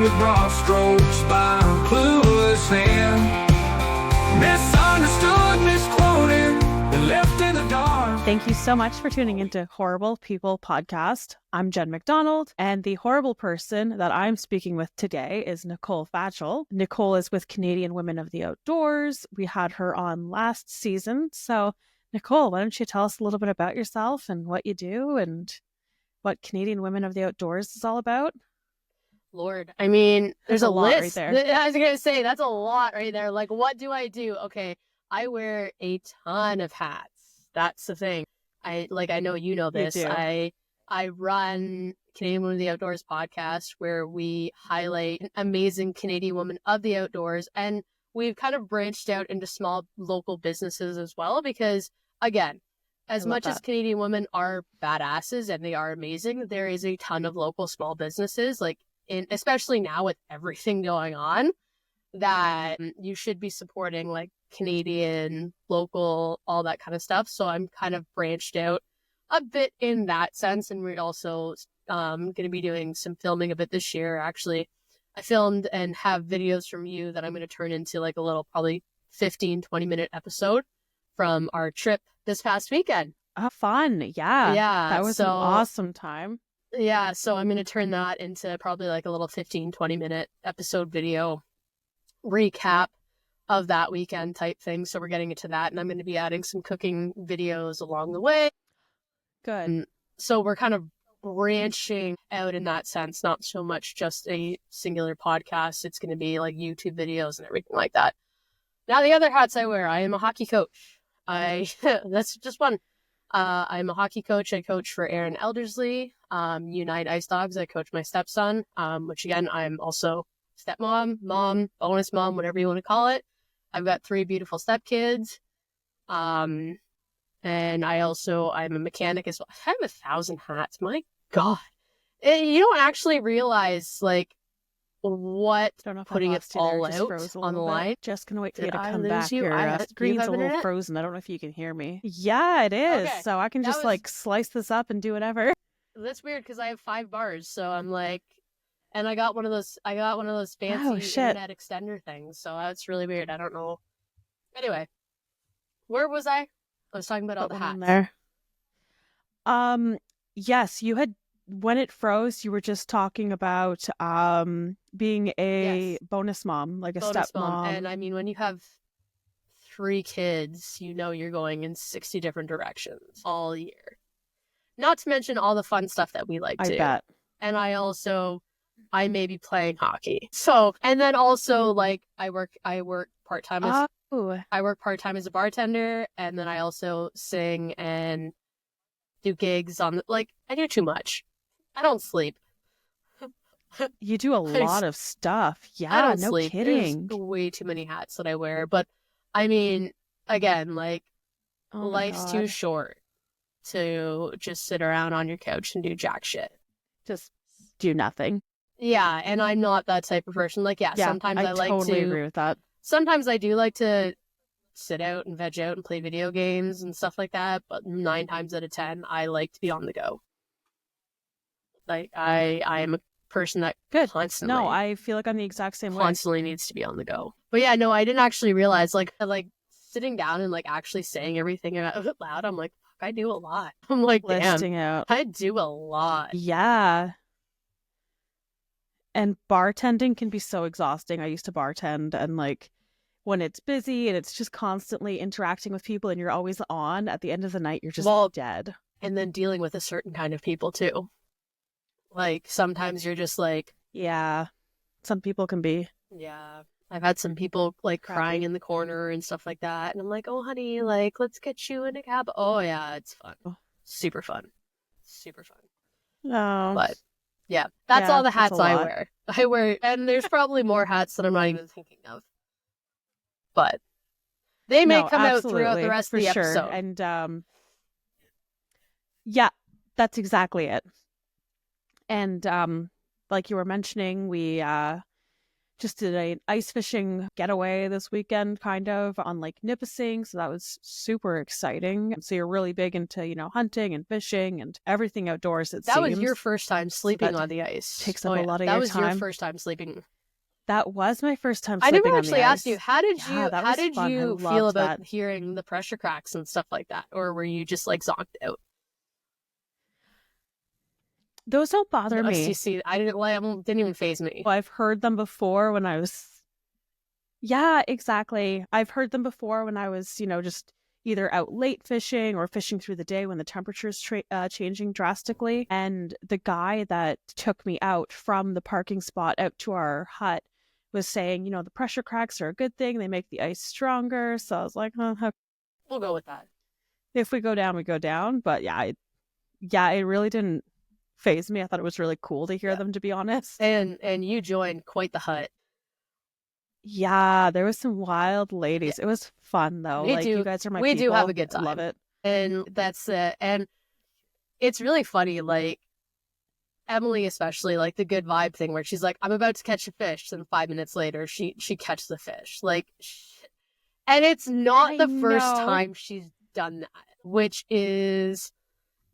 with broad strokes by a clueless hand. Misunderstood, misquoted, and left in the dark. Thank you so much for tuning into Horrible People Podcast. I'm Jenn McDonald, and the horrible person that I'm speaking with today is Nicole Vachal. Nicole is with Canadian Women of the Outdoors. We had her on last season. So, Nicole, why don't you tell us a little bit about yourself and what you do and what Canadian Women of the Outdoors is all about? Lord, I mean, there's a lot list. right there. I was going to say, that's a lot right there. Like, what do I do? Okay, I wear a ton of hats. That's the thing. I know you know this. You do. I run Canadian Women of the Outdoors podcast, where we highlight amazing Canadian women of the outdoors. And we've kind of branched out into small local businesses as well, because, again, as much as Canadian women are badasses and they are amazing, there is a ton of local small businesses, like, especially now with everything going on, that you should be supporting, like Canadian, local, all that kind of stuff. So I'm kind of branched out a bit in that sense. And we're also going to be doing some filming a bit this year. Actually, I filmed and have videos from you that I'm going to turn into like a little probably 15-20 minute episode from our trip this past weekend. Oh, fun. Yeah. Yeah. That was an awesome time. Yeah, so I'm going to turn that into probably like a little 15-20 minute episode video recap of that weekend type thing. So we're getting into that, and I'm going to be adding some cooking videos along the way. Good. And so we're kind of branching out in that sense, not so much just a singular podcast. It's going to be like YouTube videos and everything like that. Now, the other hats I wear, I am a hockey coach. That's just one. I'm a hockey coach. I coach for Aaron Eldersley, Unite Ice Dogs. I coach my stepson, which again, I'm also stepmom, mom, bonus mom, whatever you want to call it. I've got 3 beautiful stepkids. And I'm a mechanic as well. I have 1,000 hats. My God. You don't actually realize like what putting it all out on the line. Just gonna wait for you to I come lose back. you? Your screen's a little internet? frozen. I don't know if you can hear me. Yeah, it is. Okay. So I can just like slice this up and do whatever. That's weird because I have 5 bars, so I'm like, and I got one of those fancy internet extender things, so that's really weird. I don't know. Anyway, where was I? I was talking about all the hats. There. Yes, you had. When it froze, you were just talking about being a bonus mom, like a stepmom. And I mean, when you have 3 kids, you know you're going in 60 different directions all year. Not to mention all the fun stuff that we like to. I bet. And I may be playing hockey. So, and then also like I work part-time I work part-time as a bartender, and then I also sing and do gigs on I do too much. I don't sleep. You do a lot of stuff. Yeah, I don't no sleep. kidding. There's way too many hats that I wear. But I mean, again, life's too short to just sit around on your couch and do jack shit. Just do nothing. Yeah, and I'm not that type of person. Sometimes I like totally agree with that. Sometimes I do like to sit out and veg out and play video games and stuff like that, but 9 times out of 10, I like to be on the go. I am a person that constantly... No, I feel like I'm the exact same way. Constantly needs to be on the go. But yeah, no, I didn't actually realize, sitting down and, actually saying everything out loud, I'm like, fuck, I do a lot. I'm like, listing damn, out. I do a lot. Yeah. And bartending can be so exhausting. I used to bartend, and when it's busy and it's just constantly interacting with people and you're always on, at the end of the night, you're just dead. And then dealing with a certain kind of people too. Sometimes you're just yeah, some people can be. Yeah. I've had some people crying in the corner and stuff like that. And I'm like, oh, honey, let's get you in a cab. Oh, yeah, it's fun. Super fun. Super fun. No. But yeah, that's all the hats I wear. And there's probably more hats that I'm not even thinking of. But they may come out throughout the rest of the episode. And yeah, that's exactly it. And like you were mentioning, we just did an ice fishing getaway this weekend, kind of on Lake Nipissing. So that was super exciting. So you're really big into, hunting and fishing and everything outdoors, it That seems. was your first time sleeping that on the ice. Takes up a lot of that your was time. your first time sleeping. That was my first time I sleeping never on the actually asked ice. you, how did Yeah, you I feel loved about that. hearing the pressure cracks and stuff like that? Or were you just like zonked out? Those don't bother me. You see, didn't even faze me. I've heard them before when I was... Yeah, exactly. I've heard them before when I was, just either out late fishing or fishing through the day when the temperature's changing drastically. And the guy that took me out from the parking spot out to our hut was saying, the pressure cracks are a good thing. They make the ice stronger. So I was like, We'll go with that. If we go down, we go down. But yeah, it really didn't faze me. I thought it was really cool to hear them, to be honest. And you joined quite the hut. Yeah, there was some wild ladies. It was fun though. You guys are my people. We do have a good time. I love it. And that's it. And it's really funny, like Emily especially, like the good vibe thing where she's like, I'm about to catch a fish, and 5 minutes later she catches the fish. And it's not the first time she's done that, which is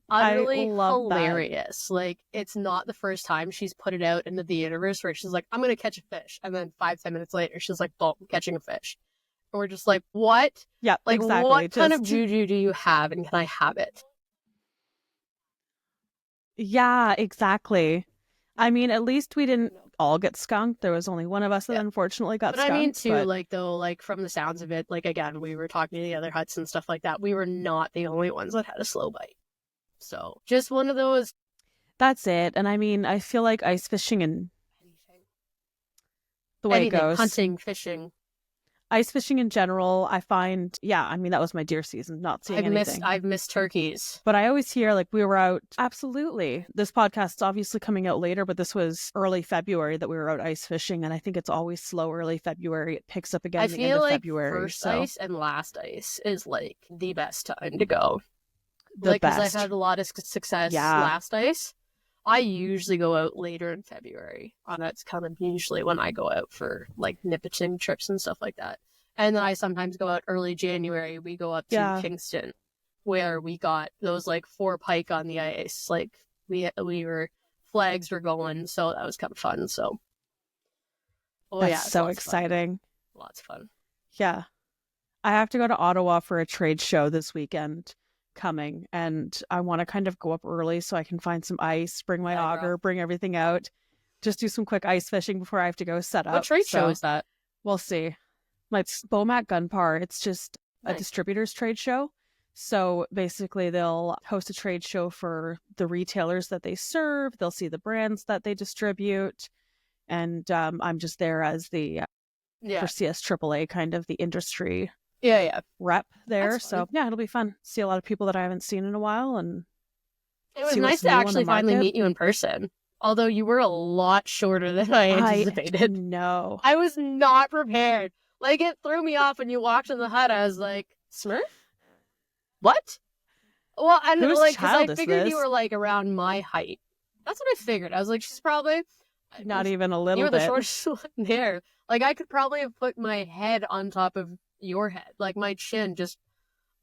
utterly hilarious. That. It's not the first time she's put it out into the universe where she's like, I'm gonna catch a fish, and then 5-10 minutes later she's like, boom, catching a fish. And we're just like, what? Yeah, exactly. What kind of juju do you have, and can I have it? Yeah, exactly. I mean, at least we didn't all get skunked. There was only one of us that unfortunately got skunked. But I mean, too, from the sounds of it, again, we were talking to the other huts and stuff like that. We were not the only ones that had a slow bite. So just one of those. That's it. And I mean, I feel like ice fishing and the way it goes. Hunting, fishing. Ice fishing in general, I find, that was my deer season, not seeing anything. I've missed turkeys. But I always hear, we were out, absolutely. This podcast's obviously coming out later, but this was early February that we were out ice fishing, and I think it's always slow early February. It picks up again at the end of February. I feel like first ice and last ice is, the best time to go. The best. Because I've had a lot of success last ice. I usually go out later in February. That's kind of usually when I go out for nipping trips and stuff like that. And then I sometimes go out early January. We go up to Kingston, where we got those 4 pike on the ice. Flags were going, so that was kind of fun. So, that's so exciting. Lots of fun. Yeah, I have to go to Ottawa for a trade show this weekend coming, and I want to kind of go up early so I can find some ice, bring my auger, bring everything out, just do some quick ice fishing before I have to go set up. What trade show is that? We'll see. It's Beaumac Gunpar. It's just a distributor's trade show. So basically they'll host a trade show for the retailers that they serve. They'll see the brands that they distribute. And I'm just there as the for CS AAA, kind of the industry rep there. So it'll be fun. See a lot of people that I haven't seen in a while, and it was nice to actually finally meet you in person. Although you were a lot shorter than I anticipated. No, I was not prepared. It threw me off when you walked in the hut. I was like, Smurf? What? Well, and because I figured you were around my height. That's what I figured. I was like, she's probably not even a little bit. You were the shortest one there. I could probably have put my head on top of your head, my chin. Just,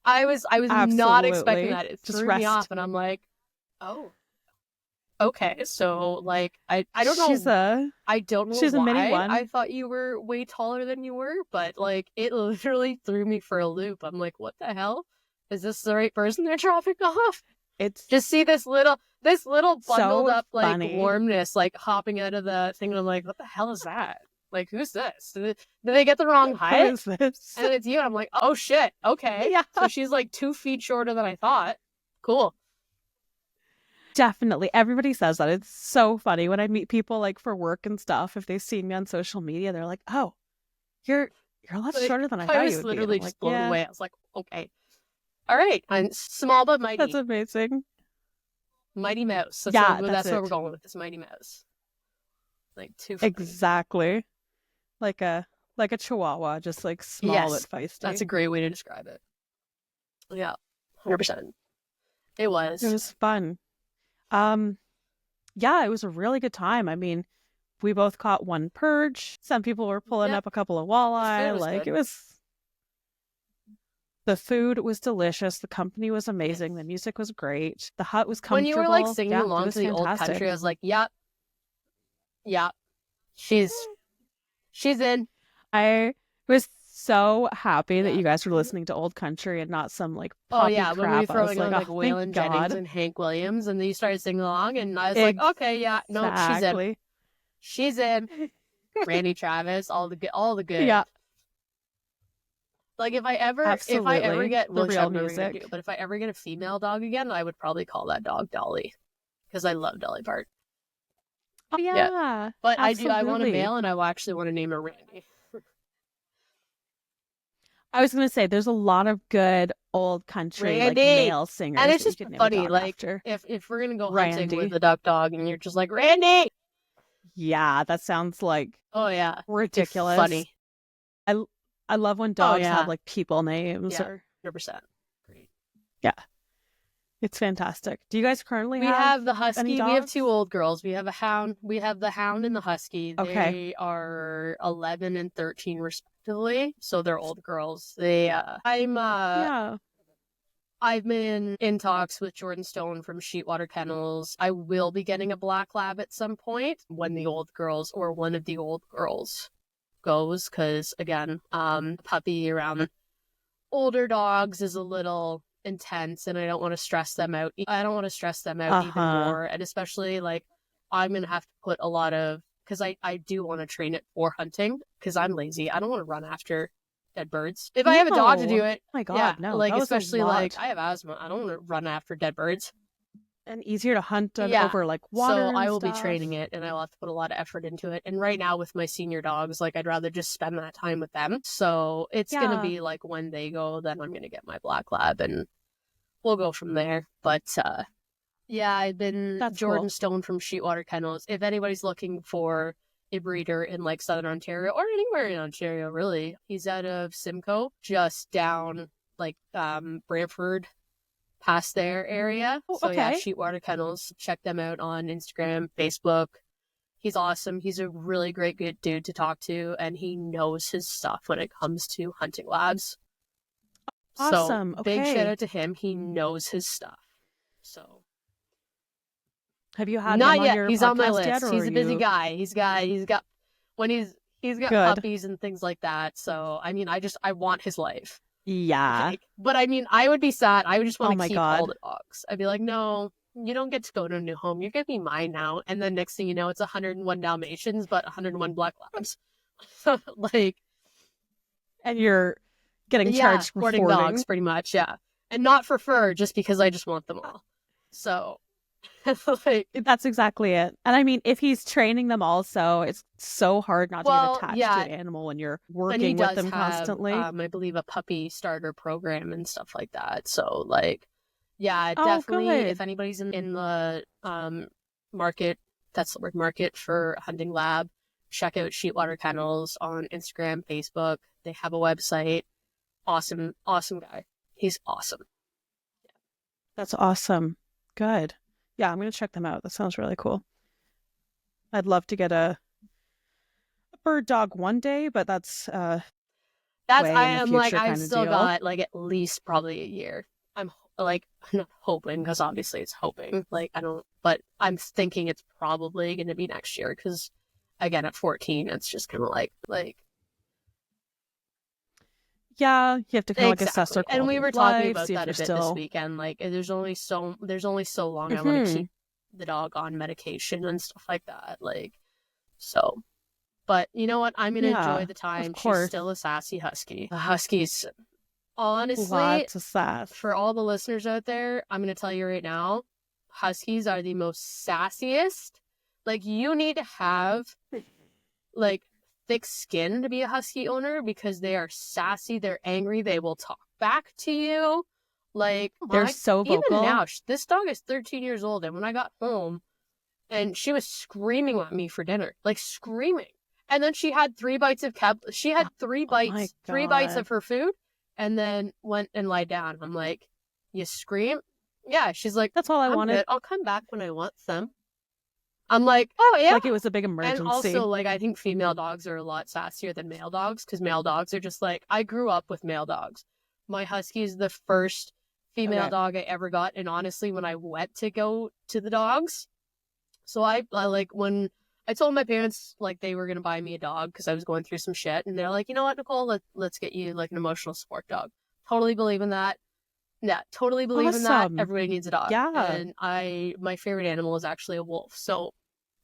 I was not expecting that. It threw me off, and I'm like, oh, okay. So I don't know. I don't know. She's why a mini one. I thought you were way taller than you were, but it literally threw me for a loop. I'm like, what the hell? Is this the right person they're dropping off? It's just see this little bundled up funny. Warmness hopping out of the thing, and I'm like, what the hell is that? Who's this? Did they get the wrong height? Who is this? And it's you. And I'm like, oh shit, okay. Yeah. So she's 2 feet shorter than I thought. Cool. Definitely. Everybody says that. It's so funny when I meet people for work and stuff. If they see me on social media, they're like, oh, you're a lot shorter than I thought you would be. I was literally just blown away. I was like, okay. All right. I'm small but mighty. That's amazing. Mighty Mouse. That's what we're going with, this Mighty Mouse. 2 feet. Exactly. Like a chihuahua, just small but feisty. That's a great way to describe it. Yeah, 100%. It was. It was fun. It was a really good time. I mean, We both caught one perch. Some people were pulling Yep. up a couple of The food walleye. was Like, good. it was. The food was delicious. The company was amazing. The music was great. The hut was When comfortable. you were like singing Yeah, it along was to the old fantastic. country, I was like, yep, she's in. I was so happy that you guys were listening to old country and not some like Oh poppy yeah, when crap. we were I was throwing on like, like oh, Waylon thank Jennings God. and Hank Williams, and then you started singing along, and I was like, okay, yeah, no, Exactly. she's in. Randy Travis, all the good. Yeah, Like if I ever absolutely. get, The which real I'm never gonna music. do, but if I ever get a female dog again, I would probably call that dog Dolly, because I love Dolly Parton. Oh yeah. But I want a absolutely. male, and I will actually want to name her Randy. I was gonna say there's a lot of good old country like Randy! male singers. And it's that you just could name a funny, dog like after. if we're gonna go hunting Randy. with a duck dog, and you're just like Randy. Yeah, that sounds like Oh yeah, ridiculous. funny. I love when dogs yeah. have like people names Yeah. or 100%. Great. yeah. It's fantastic. Do you guys currently We have have the husky. any We have dogs? 2 old girls. We have a hound. We have the hound and the husky. Okay. They are 11 and 13 respectively. So they're old girls. They Yeah. I've been in talks with Jordan Stone from Sheetwater Kennels. I will be getting a black lab at some point when the old girls or one of the old girls goes, because again, puppy around older dogs is a little intense, and I don't want to stress them out. I don't want to stress them out even more, and especially like I'm gonna have to put a lot of, because I do want to train it for hunting, because I'm lazy. I don't want to run after dead birds. If I have a dog to do it, oh my God, yeah, no. like that was a especially like lot. I have asthma. I don't want to run after dead birds. And easier to hunt Yeah. over like water. So and I will be stuff. training it, and I will have to put a lot of effort into it. And right now with my senior dogs, like I'd rather just spend that time with them. So it's gonna Yeah. be like when they go, then I'm gonna get my black lab, and we'll go from there. But yeah, I've been That's Jordan cool. Stone from Sheetwater Kennels. If anybody's looking for a breeder in like Southern Ontario or anywhere in Ontario, really, he's out of Simcoe, just down like Brantford, past their area. Oh, So yeah, okay. Sheetwater Kennels. Check them out on Instagram, Facebook. He's awesome. He's a really great good dude to talk to, and he knows his stuff when it comes to hunting labs. Awesome. So big Okay. shout out to him. He knows his stuff. So Have you had not him on yet. your He's on my podcast list. yet, or He's a busy you... guy. He's got when he's got Good. puppies and things like that. So I mean, I want his life. Yeah. Like, but I mean, I would be sad. I would just want Oh to my keep all God. the dogs. I'd be like, no, you don't get to go to a new home. You're gonna be mine now. And then next thing you know, it's 101 Dalmatians, but 101 Black Labs. Like, And you're getting charged for boarding dogs, pretty much, yeah. And not for fur, just because I just want them all. So, like, That's exactly it. And I mean, if he's training them also, it's so hard not to get attached to an animal when you're and he working with does them have, constantly. I believe, a puppy starter program and stuff like that. So, like, yeah, Oh, definitely. good. If anybody's in the market, that's the word, market for a hunting lab, check out Sheetwater Kennels on Instagram, Facebook. They have a website. Awesome guy. He's awesome. That's awesome. Good. Yeah, I'm going to check them out. That sounds really cool. I'd love to get a bird dog one day, but that's way in the future I've kind of still deal. got like at least probably a year. I'm not hoping, because obviously it's hoping. Like but I'm thinking it's probably going to be next year, because again at 14, it's just kind of like. Yeah, you have to kind of like assess their quality And we were of talking life, about see if that a they're bit still... this weekend. Like, there's only so long I want to keep the dog on medication and stuff like that. Like, so. But you know what? I'm gonna enjoy the time. She's still a sassy husky. The huskies, honestly, lots of sass. For all the listeners out there, I'm gonna tell you right now, huskies are the most sassiest. Like, you need to have like thick skin to be a husky owner, because they are sassy, they're angry, they will talk back to you. Like, they're so vocal. Even now, this dog is 13 years old, and when I got home, and she was screaming at me for dinner, like screaming. And then she had 3 bites of she had 3 bites, 3 bites of her food, and then went and lied down. I'm like, you scream? Yeah. She's like, that's all I wanted. Good. I'll come back when I want some. I'm like, oh yeah. Like it was a big emergency. And also, like, I think female dogs are a lot sassier than male dogs, because male dogs are just like, I grew up with male dogs. My husky is the first female dog I ever got, and honestly, when I went to go to the dogs, so I like, when I told my parents, like, they were going to buy me a dog because I was going through some shit, and they're like, you know what, Nicole, let's get you, like, an emotional support dog. Totally believe in that. Yeah, totally believe in that. Everybody needs a dog. Yeah. And my favorite animal is actually a wolf. So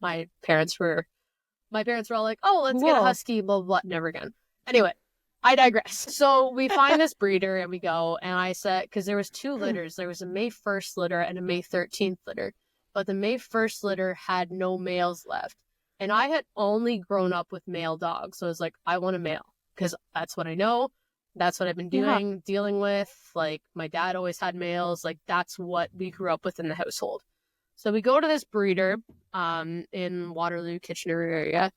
my parents were all like, oh, let's get a husky, blah, blah, blah. Never again. Anyway, I digress. So we find this breeder and we go, and I said, because there was 2 litters. There was a May 1st litter and a May 13th litter. But the May 1st litter had no males left. And I had only grown up with male dogs. So I was like, I want a male, because that's what I know. That's what I've been dealing with. Like, my dad always had males. Like, that's what we grew up with in the household. So we go to this breeder in Waterloo, Kitchener area.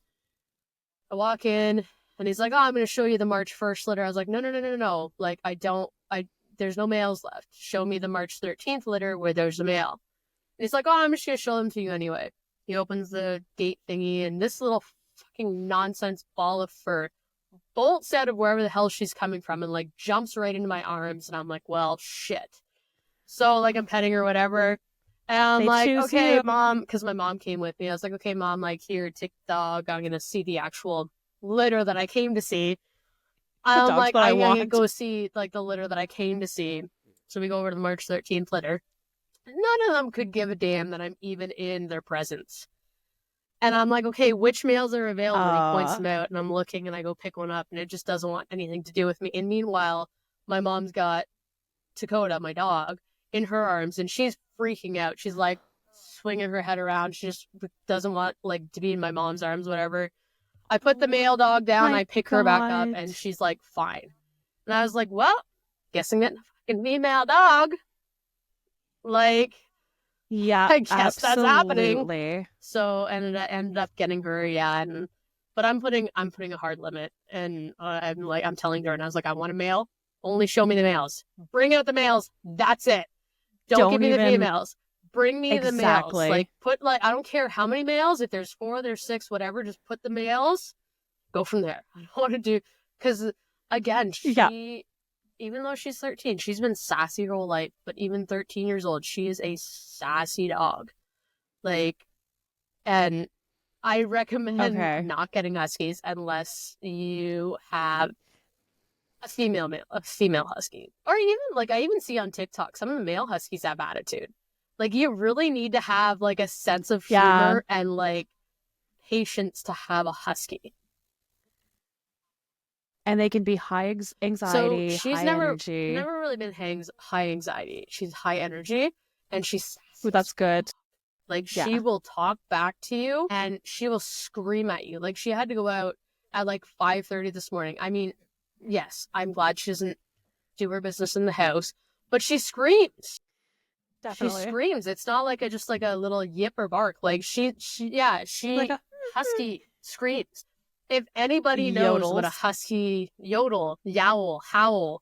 I walk in, and he's like, oh, I'm going to show you the March 1st litter. I was like, no. Like, there's no males left. Show me the March 13th litter where there's a male. And he's like, oh, I'm just going to show them to you anyway. He opens the gate thingy, and this little fucking nonsense ball of fur bolts out of wherever the hell she's coming from and, like, jumps right into my arms, and I'm like, well, shit. So, like, I'm petting her, whatever, and I'm like, okay, Mom, because my mom came with me. I was like, okay, Mom, like, here, take the dog. I'm gonna see the actual litter that I came to see. I'm like, I'm gonna go see, like, the litter that I came to see. So we go over to the March 13th litter. None of them could give a damn that I'm even in their presence. And I'm like, okay, which males are available? And he points them out, and I'm looking, and I go pick one up, and it just doesn't want anything to do with me. And meanwhile, my mom's got Dakota, my dog, in her arms, and she's freaking out. She's, like, swinging her head around. She just doesn't want, like, to be in my mom's arms, whatever. I put the male dog down, I pick her back up, and she's, like, fine. And I was like, well, guessing that fucking female dog. Like... Yeah, I guess absolutely. that's happening. So ended up getting her, but I'm putting a hard limit, and I'm telling her, and I was like, I want a male. Only show me the males. Bring out the males. That's it. Don't give me the females. Bring me the males. Like, I don't care how many males. If there's 4, there's 6, whatever. Just put the males. Go from there. I don't want to do, because again, even though she's 13, she's been sassy her whole life, but even 13 years old, she is a sassy dog. Like, and I recommend not getting huskies unless you have a female husky. Or even, like, I even see on TikTok, some of the male huskies have attitude. Like, you really need to have, like, a sense of humor and, like, patience to have a husky. And they can be high anxiety, so she's high energy. Never really been high anxiety. She's high energy, and she's... Ooh, that's good. Like, she will talk back to you, and she will scream at you. Like, she had to go out at, like, 5:30 this morning. I mean, yes, I'm glad she doesn't do her business in the house, but she screams. Definitely. She screams. It's not like just like a little yip or bark. Like, she like husky screams. If anybody knows what a husky yodel, yowl, howl,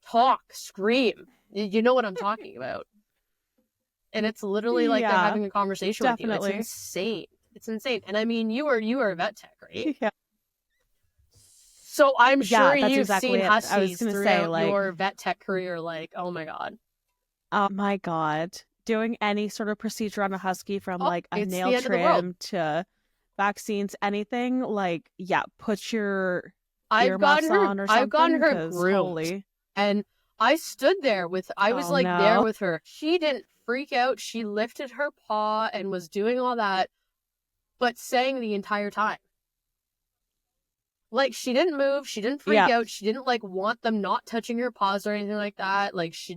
talk, scream, you know what I'm talking about. And it's literally like they're having a conversation with you. It's insane. It's insane. And I mean, you are a vet tech, right? Yeah. So I'm sure you've exactly seen it. huskies throughout your vet tech career. Like, oh my god. Oh my god. Doing any sort of procedure on a husky, from like a nail trim to vaccines, anything, like, put your earmuffs on or something. I've gotten her groomed, and I stood there with, I was there with her. She didn't freak out. She lifted her paw and was doing all that, but sang the entire time. Like, she didn't move. She didn't freak out. She didn't, like, want them not touching her paws or anything like that. Like, she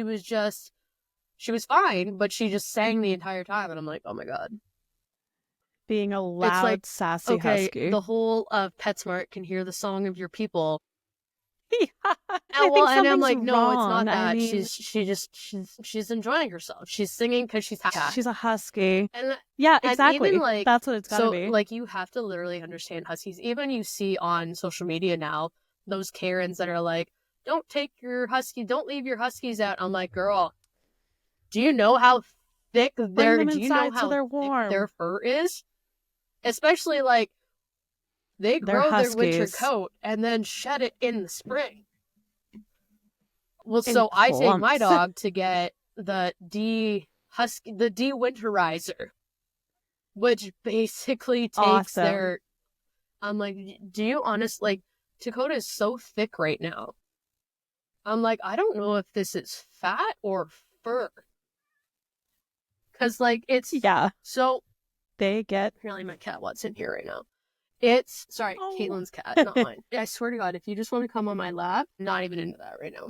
was fine, but she just sang the entire time, and I'm like, oh my god. Being a loud, sassy husky. The whole of PetSmart can hear the song of your people. And I'm like, no, it's not that. I mean, she's enjoying herself. She's singing because she's happy. She's a husky. And exactly. And even, that's what it's gotta be. Like, you have to literally understand huskies. Even you see on social media now, those Karens that are like, don't leave your huskies out. I'm like, girl, do you know how thick Bring their, them do you know inside so how they're thick warm. their fur is? Especially like they They're grow their winter Huskies. coat and then shed it in the spring. Well, In so I take my clumps. dog to get the de-winterizer, which basically takes Awesome. their, I'm like, do you honestly, like, Dakota is so thick right now. I'm like, I don't know if this is fat or fur. Because, like, it's, Yeah, so, they get. apparently my cat wants in here right now. It's, sorry, Oh. Caitlin's cat, not mine. I swear to God, if you just want to come on my lap, not even into that right now.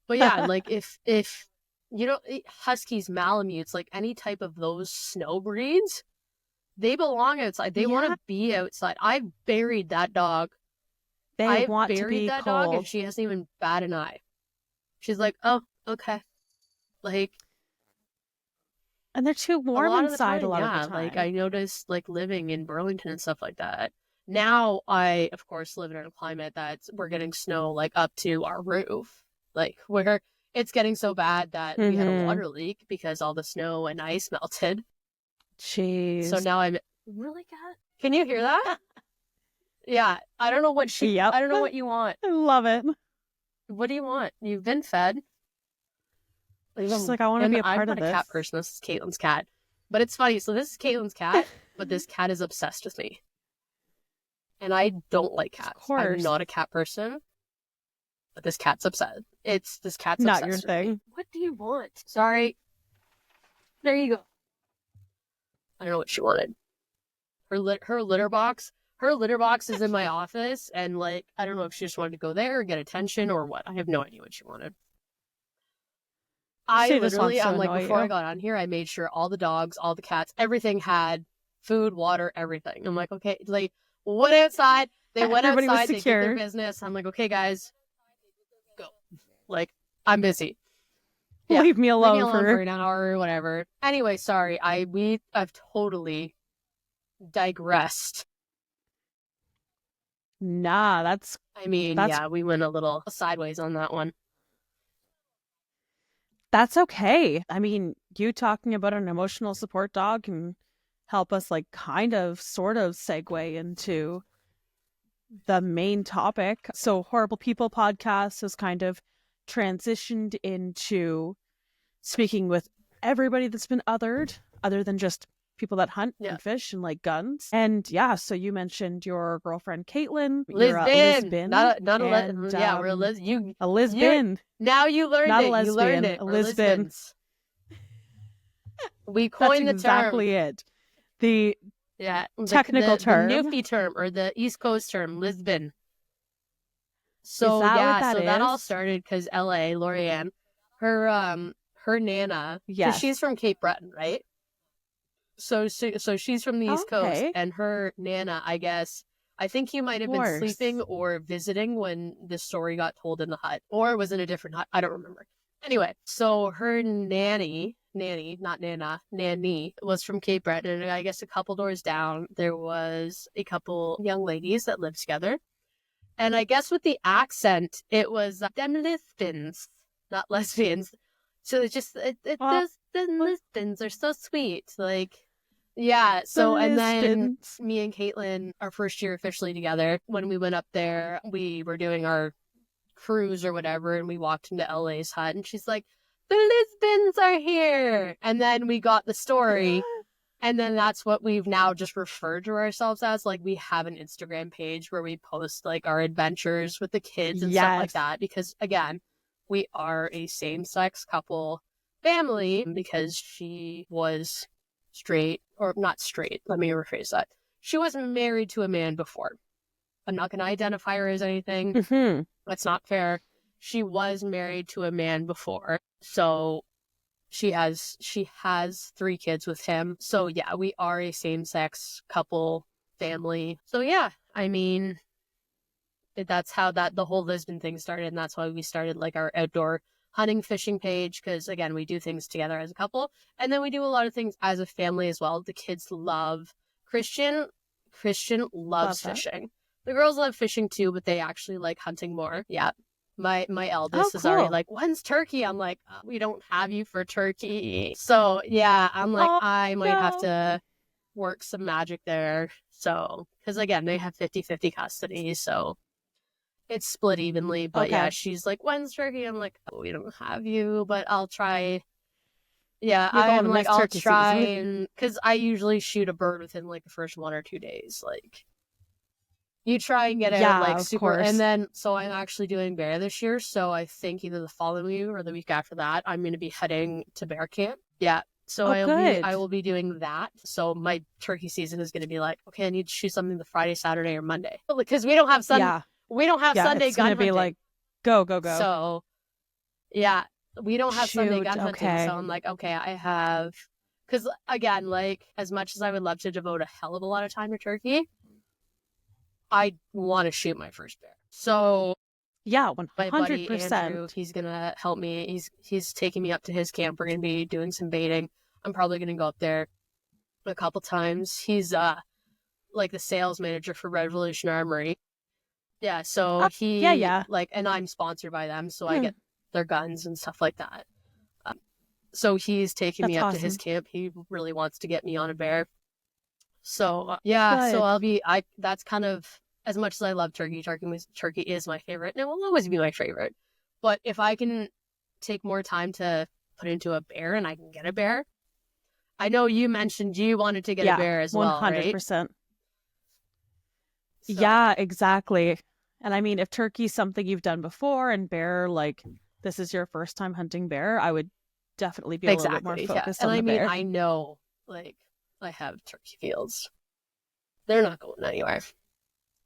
But yeah, like, if you know, Huskies, Malamutes, like, any type of those snow breeds, they belong outside. They want Yeah. to be outside. I buried that dog. They I want to buried be that dog, and cold. she hasn't even bat an eye. She's like, oh, okay. Like, And they're too a warm lot of the inside time, a lot yeah. of the time. Like, I noticed, like, living in Burlington and stuff like that. Now, I, of course, live in a climate that we're getting snow, like, up to our roof. Like, where it's getting so bad that we had a Mhm. water leak because all the snow and ice melted. Jeez. So now I'm really cat. Can you hear that? Yeah, I don't know what Yep. I don't know what you want. I love it. What do you want? You've been fed. She's like, I want to And be a part I'm of not a cat this. person. This is Caitlin's cat. But it's funny. So this is Caitlin's cat, but this cat is obsessed with me. And I don't like cats. Of course. I'm not a cat person. But this cat's obsessed. This cat's Not obsessed your with thing. me. What do you want? Sorry. There you go. I don't know what she wanted. Her litter box. Her litter box is in my office, and like I don't know if she just wanted to go there or get attention or what. I have no idea what she wanted. I She just literally, wants to I'm like, annoy before I you. got on here, I made sure all the dogs, all the cats, everything had food, water, everything. I'm like, okay, like went outside. They went Everybody was outside. They did their secure. business. I'm like, okay, guys, go. Like I'm busy. Yeah. Leave me Leave alone, me alone for for an hour or whatever. Anyway, sorry. I've totally digressed. Nah, that's I mean, That's- yeah, we went a little sideways on that one. okay. I mean, you talking about an emotional support dog can help us like kind of sort of segue into the main topic. So Horrible People podcast has kind of transitioned into speaking with everybody that's been othered, other than just people that hunt Yeah. and fish and like guns. And yeah, so you mentioned your girlfriend Caitlin. You're Lisbon. Not a and, yeah, we're a Lisbon. Now you learned Not a it. You learned lesbian, it. a We're Lisbon. Lisbons. We That's coined the exactly term. it. The Yeah, technical term. the Newfie term, or the East Coast term, Lisbon. So that what yeah, that so that all is? started because L.A. Lorianne, her nana, because Yes. she's from Cape Breton, right? So she's from the East Coast, Okay. and her nana, I think you might have been course. sleeping or visiting when this story got told in the hut, or it was in a different hut. I don't remember. Anyway, so her nanny, not nana, nanny, was from Cape Breton, and I guess a couple doors down, there was a couple young ladies that lived together. And I guess with the accent, it was them lesbians, not lesbians. So it's just, the lesbians are so sweet. Like, yeah. So, and then Lisbons. me and Caitlin, our first year officially together, when we went up there, we were doing our cruise or whatever, and we walked into LA's hut, and she's like, the Lisbons are here. And then we got the story. And then that's what we've now just referred to ourselves as. Like, we have an Instagram page where we post, like, our adventures with the kids and stuff like Yes. that. Because, again, we are a same-sex couple family because she was straight, or not straight, let me rephrase that. She was married to a man before. I'm not going to identify her as anything. Mhm. That's not fair. She was married to a man before. So she has 3 kids with him. So yeah, we are a same-sex couple family. So yeah, I mean, that's how the whole Lisbon thing started, and that's why we started like our outdoor hunting fishing page, because again, we do things together as a couple, and then we do a lot of things as a family as well. The kids love Christian loves Love that. fishing. The girls love fishing too, but they actually like hunting more. Yeah. My eldest is cool. already like, when's turkey? I'm like, we don't have you for turkey. So yeah, I'm like, I might have to work some magic there. So, because again, they have 50-50 custody. So it's split evenly. But yeah, she's like, when's turkey? I'm like, we don't have you, but I'll try. Yeah, I'm like, I'll try. And because I usually shoot a bird within like the first 1 or 2 days. Like, you try and get out like super. And then, so I'm actually doing bear this year. So I think either the following week or the week after that, I'm going to be heading to bear camp. Yeah. So I will be doing that. So my turkey season is going to be like, okay, I need to shoot something the Friday, Saturday, or Monday. Because we don't have Sunday. We don't have Sunday it's gun hunting. Be like, go. So yeah, we don't have Sunday gun hunting. So I'm like, okay, I have, because again, like as much as I would love to devote a hell of a lot of time to turkey, I want to shoot my first bear. So yeah, 100%. My buddy Andrew, he's gonna help me. He's taking me up to his camp. We're gonna be doing some baiting. I'm probably gonna go up there a couple times. He's like the sales manager for Revolution Armory. Yeah, so he like, and I'm sponsored by them, so I get their guns and stuff like that. So he's taking me up to his camp. He really wants to get me on a bear. So so I'll be. That's kind of, as much as I love turkey. Turkey is my favorite, and it will always be my favorite. But if I can take more time to put into a bear, and I can get a bear, I know you mentioned you wanted to get a bear as well, 100%. Right? Yeah, exactly. And I mean, if turkey's something you've done before, and bear, like this is your first time hunting bear, I would definitely be a little bit more focused on the bear. And I mean, I know, like, I have turkey fields. They're not going anywhere.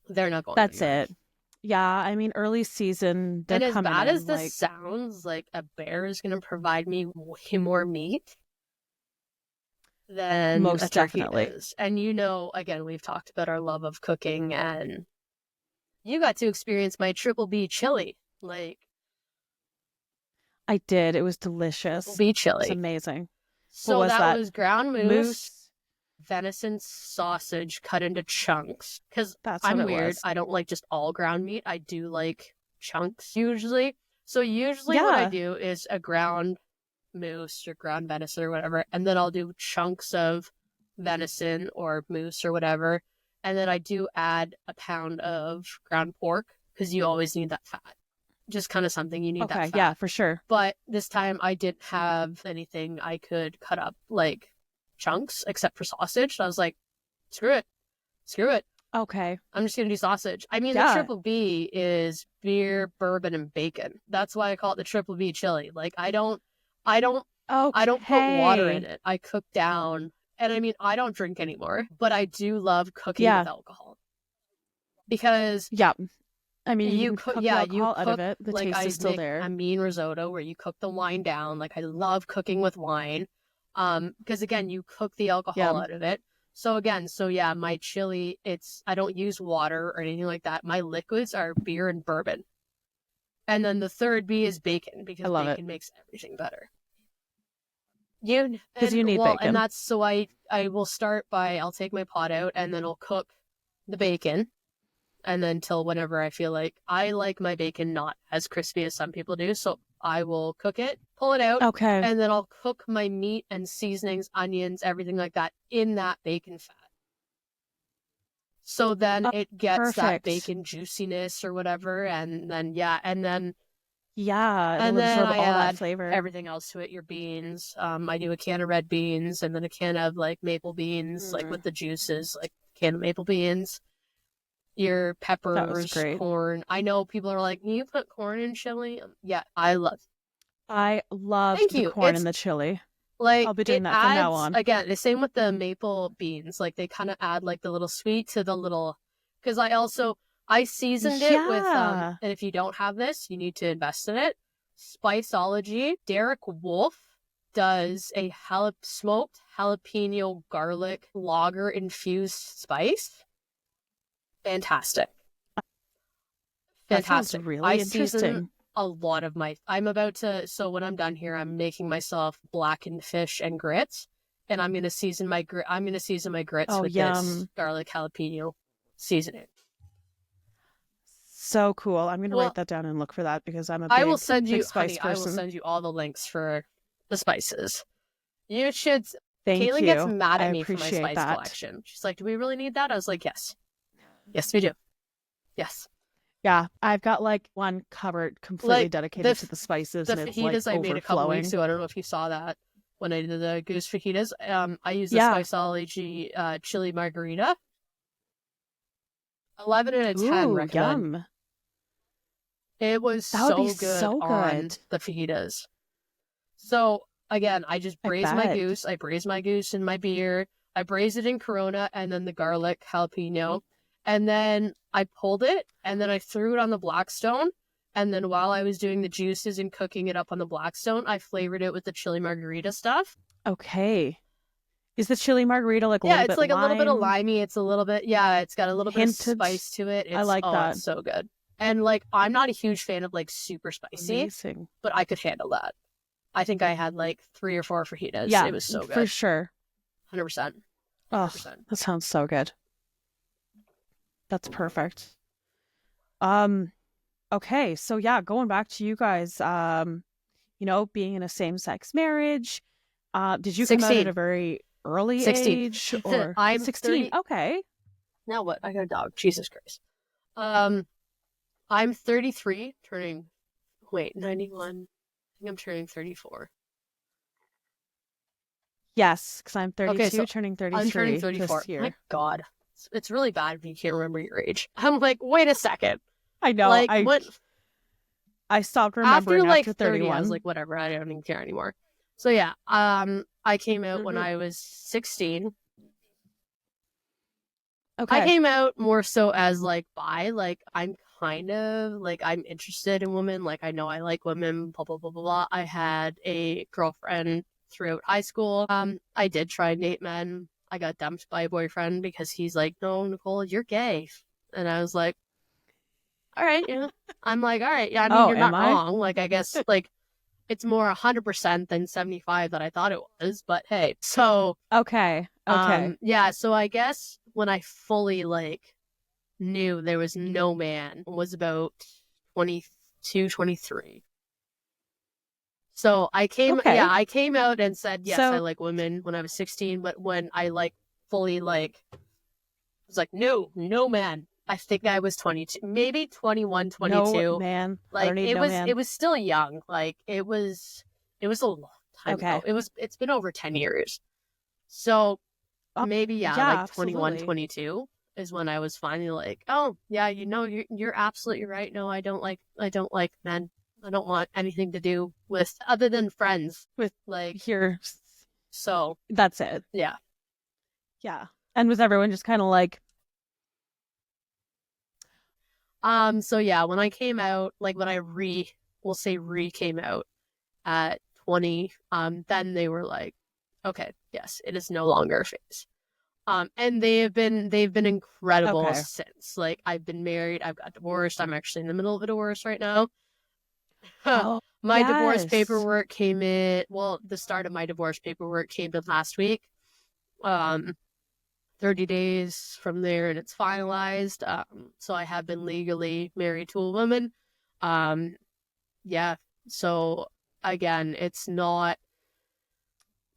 That's it. Yeah, I mean, early season, they're coming in. And as bad as this sounds, like a bear is going to provide me way more meat than most definitely is. And you know, again, we've talked about our love of cooking, and you got to experience my Triple B chili. Like, I did. It was delicious. Triple B chili. It's amazing. So that was ground moose, venison sausage cut into chunks. Because I'm weird. I don't like just all ground meat. I do like chunks usually. So usually what I do is a ground moose or ground venison or whatever, and then I'll do chunks of venison or moose or whatever, and then I do add a pound of ground pork because you always need that fat. Just kind of something you need that fat. Yeah, for sure. But this time I didn't have anything I could cut up like chunks except for sausage. So I was like, screw it. Okay. I'm just gonna do sausage. I mean, the Triple B is beer, bourbon, and bacon. That's why I call it the Triple B chili. Like, I don't put water in it. I cook down. And I mean, I don't drink anymore, but I do love cooking with alcohol. Because I mean, you cook alcohol out of it. The like, taste is still there. A mean risotto where you cook the wine down. Like, I love cooking with wine. Because again, you cook the alcohol out of it. So again, my chili, I don't use water or anything like that. My liquids are beer and bourbon. And then the third B is bacon, because bacon makes everything better. Because you need bacon. And that's, so I will start by, I'll take my pot out and then I'll cook the bacon. And then till whenever I feel like, I like my bacon not as crispy as some people do. So I will cook it, pull it out. Okay. And then I'll cook my meat and seasonings, onions, everything like that in that bacon fat. So then it gets that bacon juiciness or whatever. And then, and then I add flavor. Everything else to it, your beans. I do a can of red beans and then a can of like maple beans, like with the juices, like a can of maple beans. Your peppers, corn. I know people are like, you put corn in chili? Yeah, I love the corn in the chili. Like, I'll be doing that from now on. Again, the same with the maple beans. Like, they kind of add like the little sweet to the little, because I seasoned it with, and if you don't have this, you need to invest in it. Spiceology. Derek Wolf does a smoked jalapeno garlic lager infused spice. Fantastic. That sounds really interesting. Season a lot of so when I'm done here, I'm making myself blackened fish and grits, and I'm going to season my grits with this garlic jalapeno seasoning. So cool. I'm going to Well, write that down and look for that because I'm a I big, will send you, big spice honey, I will person. send you all the links for the spices. You should. Thank Caitlin you. gets mad I at me for my appreciate spice that. collection. She's like, "Do we really need that?" I was like, "Yes, yes, we do. Yes." Yeah, I've got like one cupboard completely dedicated to the spices, The and it's like fajitas I made a couple overflowing. weeks ago. I don't know if you saw that when I did the goose fajitas. I used the Yeah. Spiceology chili margarita. 11 out of 10 Ooh, recommend. yum. It was That would be so good so on good. the fajitas. So again, I just I braise my bet. goose. I braise my goose in my beer. I braise it in Corona, and then the garlic jalapeno, and then I pulled it, and then I threw it on the Blackstone. And then while I was doing the juices and cooking it up on the Blackstone, I flavored it with the chili margarita stuff. Okay. Is the chili margarita like a Yeah, little it's bit like a little bit of lime limey. It's a little bit, yeah, it's got a little bit of hinted? spice to it. I like that. It's so good. And like, I'm not a huge fan of like super spicy, Amazing. but I could handle that. I think I had like 3 or 4 fajitas. Yeah, It was so good. for sure. 100%. Oh, 100%. that sounds so good. That's perfect. Okay, so yeah, going back to you guys, being in a same-sex marriage, did you come out 16. at a very early 16. age or I'm 16? 30. Okay. Now what? I got a dog. Jesus Christ. I'm 33, turning, 91. I think I'm turning 34. Yes, because I'm 32, Okay, so turning 33 I'm turning 34. this year. My God. It's really bad if you can't remember your age. I'm like, wait a second. I know. Like, I stopped remembering after after 30, 31. I was like, whatever, I don't even care anymore. So yeah, I came out when I was 16. Okay. I came out more so as like bi, like I'm kind of like I'm interested in women, like I know I like women, blah blah blah blah blah. I had a girlfriend throughout high school. I did try and date men. I got dumped by a boyfriend because he's like, "No, Nicole, you're gay," and I was like, "All right, yeah." I'm like, "All right, yeah." I mean, you're not wrong. Like, I guess like it's more 100% than 75 that I thought it was, but hey, so Okay. yeah. So I guess when I fully like knew there was no man was about 22, 23. So I came out and said, yes, I like women when I was 16, but when I like fully like was like, no man. I think I was 22, maybe 21, 22. No man. Like I don't need man. It was still young. Like it was a long time ago. It's been over 10 years. So maybe like 21, 22 is when I was finally like, oh yeah, you're absolutely right. No, I don't like men. I don't want anything to do with other than friends with like here. So that's it. Yeah. Yeah. And was everyone just kind of like, so yeah, when I came out, like when I came out at 20, then they were like, okay, yes, it is no longer a phase. And they've been incredible since. Like I've been married, I've got divorced. I'm actually in the middle of a divorce right now. My divorce paperwork came in. Well, the start of my divorce paperwork came in last week. 30 days from there, and it's finalized. So I have been legally married to a woman. Yeah. So again, it's not.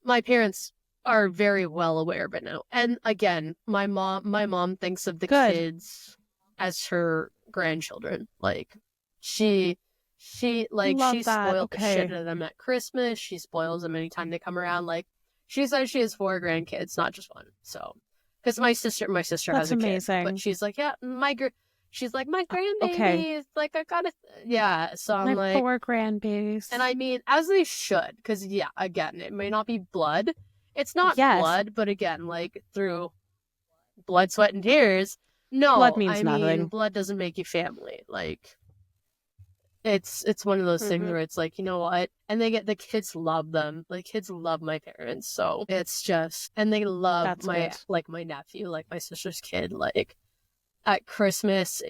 My parents are very well aware of it now. And again, my mom thinks of the kids as her grandchildren. Like she spoiled the shit out of them at Christmas. She spoils them anytime they come around. Like she says she has 4 grandkids, not just one. So because my sister has a kid, but she's like, yeah, my grandbaby is like, I gotta, yeah. So I'm like 4 grandbabies, and I mean, as they should, because yeah, again, it may not be blood. It's not blood, but again, like through blood, sweat, and tears. No, blood means nothing. Blood doesn't make you family. Like it's one of those things where it's like, you know what? And the kids love them. Like kids love my parents. So it's just, and they love my nephew, like my sister's kid, like at Christmas.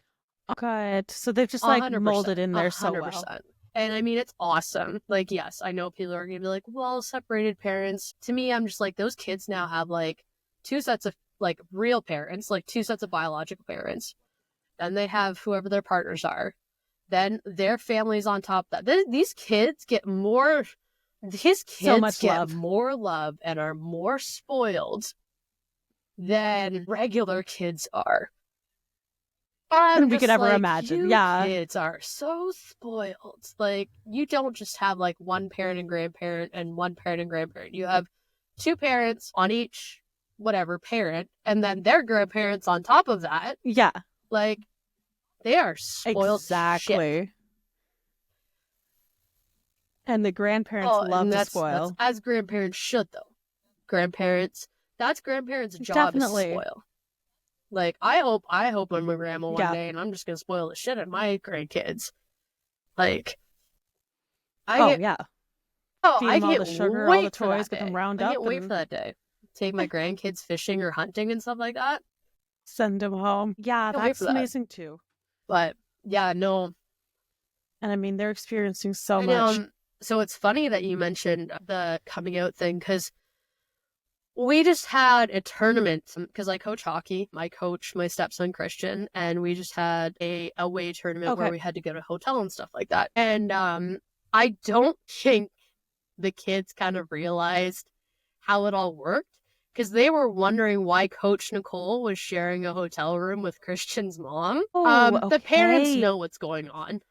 Good. So they've just like molded in there so 100%. Well. And I mean, it's awesome. Like, yes, I know people are going to be like, well, separated parents. To me, I'm just like, those kids now have like 2 sets of like real parents, like 2 sets of biological parents. then they have whoever their partners are, then their families on top of that. These kids get more. These kids So much get love. more love and are more spoiled than regular kids are. Than we could just ever like, imagine. you Yeah. kids are so spoiled. Like, you don't just have like one parent and grandparent and one parent and grandparent. You have two parents on each whatever parent, and then their grandparents on top of that. Yeah. Like, they are spoiled Exactly. shit. And the grandparents love to spoil. That's as grandparents should, though. That's grandparents' job Definitely. is to spoil. Like, I hope I'm a grandma one day, and I'm just gonna spoil the shit out of my grandkids. Like, I Feed them can't all the sugar, all the toys, get them round up. I can't wait for that day. Take my grandkids fishing or hunting and stuff like that. Send them home. Yeah, Can't wait that's for that. amazing too. But yeah, no. And I mean, they're experiencing so much. So it's funny that you mentioned the coming out thing, because we just had a tournament, because I coach hockey. I coach my stepson Christian, and we just had a away tournament where we had to go to a hotel and stuff like that. And I don't think the kids kind of realized how it all worked, because they were wondering why Coach Nicole was sharing a hotel room with Christian's mom. The parents know what's going on.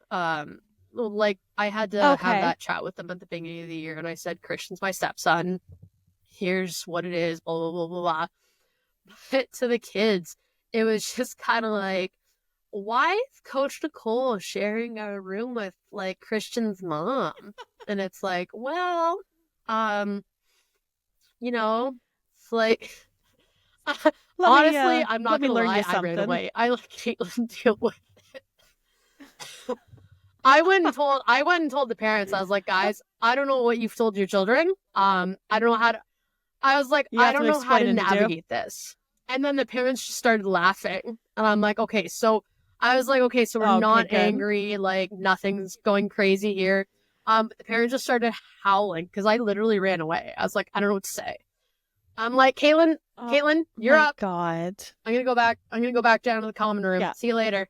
Like, I had to have that chat with them at the beginning of the year, and I said, Christian's my stepson. Here's what it is, blah, blah, blah, blah, blah. But to the kids, it was just kind of like, why is Coach Nicole sharing a room with, like, Christian's mom? And it's like, well, you know, it's like, honestly, I'm not going to lie, I ran away. I let Caitlin deal with it. I went and told the parents, I was like, guys, I don't know what you've told your children. I don't know how to, I was like, I don't know how to navigate this. And then the parents just started laughing. And I'm like, okay, so we're not angry, like nothing's going crazy here. The parents just started howling because I literally ran away. I was like, I don't know what to say. I'm like, Caitlin, you're up. God. I'm gonna go back down to the common room. Yeah. See you later.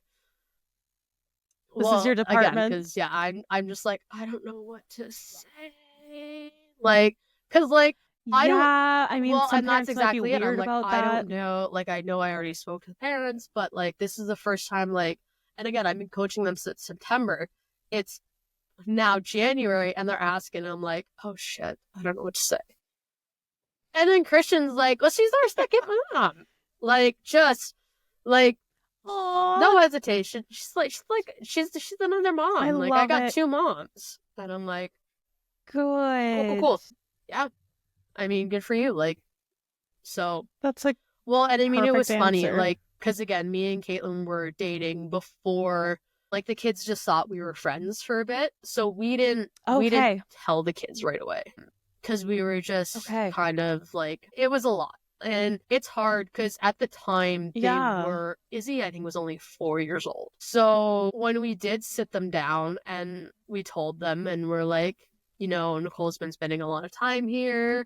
This is your department. Because I'm just like, I don't know what to say. Like, because like, I mean, some and that's exactly it. I'm like, about I don't know. Like, I know I already spoke to the parents, but like, this is the first time. Like, and again, I've been coaching them since September. It's now January, and they're asking. And I'm like, oh shit, I don't know what to say. And then Christian's like, well, she's our second mom. Like, just like, aww. No hesitation. She's another mom. I got two moms. And I'm like, good. Cool. Yeah. I mean, good for you. Like, so. That's like, well, and I mean, it was funny. Answer. Like, because again, me and Caitlin were dating before, like, the kids just thought we were friends for a bit. So we didn't tell the kids right away. Because we were just kind of like, it was a lot. And it's hard because at the time Izzy, I think, was only 4 years old. So when we did sit them down and we told them, and we're like, you know, Nicole's been spending a lot of time here.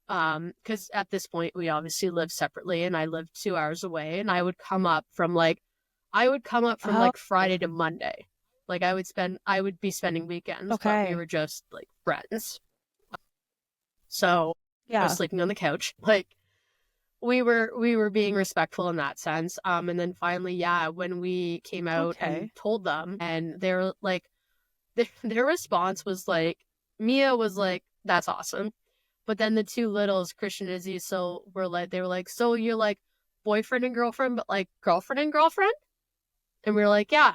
Because at this point we obviously lived separately, and I lived 2 hours away, and I would come up from like Friday to Monday. Like, I would be spending weekends, but we were just like friends. So I was sleeping on the couch. Like, we were being respectful in that sense. And then finally, when we came out and told them, and they're like, their response was like, Mia was like, that's awesome. But then the two littles, Christian and Izzy, they were like, so you're like boyfriend and girlfriend, but like girlfriend and girlfriend? And we were like, yeah.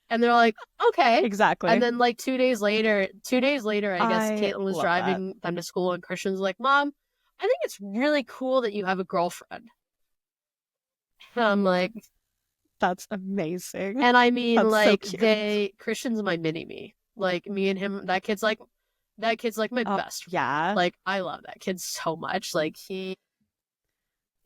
And they're like, okay. Exactly. And then like 2 days later, I guess Caitlin was driving them to school, and Christian's like, Mom, I think it's really cool that you have a girlfriend. And I'm like, that's amazing. And I mean, that's like, so Christian's my mini-me. Like, me and him, that kid's like my best friend. Yeah. Like, I love that kid so much. Like, he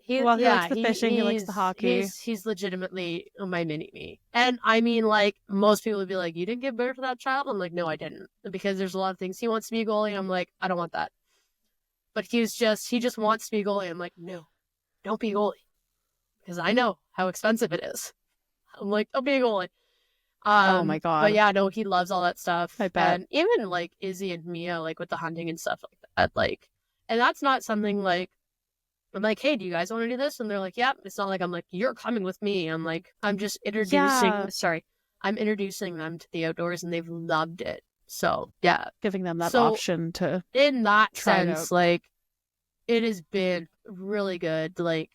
likes the fishing, he likes the hockey. He's legitimately my mini-me. And I mean, like, most people would be like, you didn't give birth to that child? I'm like, no, I didn't. Because there's a lot of things. He wants to be a goalie. I'm like, I don't want that. But he just wants to be a goalie. I'm like, no, don't be a goalie. Because I know how expensive it is. I'm like, okay, goalie. Oh my God. But yeah, no, he loves all that stuff. I bet. And even like Izzy and Mia, like with the hunting and stuff like that, like, and that's not something like, I'm like, hey, do you guys want to do this? And they're like, yeah. It's not like I'm like, you're coming with me. I'm like, I'm just I'm introducing them to the outdoors and they've loved it. So yeah. Giving them that So, option to in that try it sense, out. like, it has been really good. Like,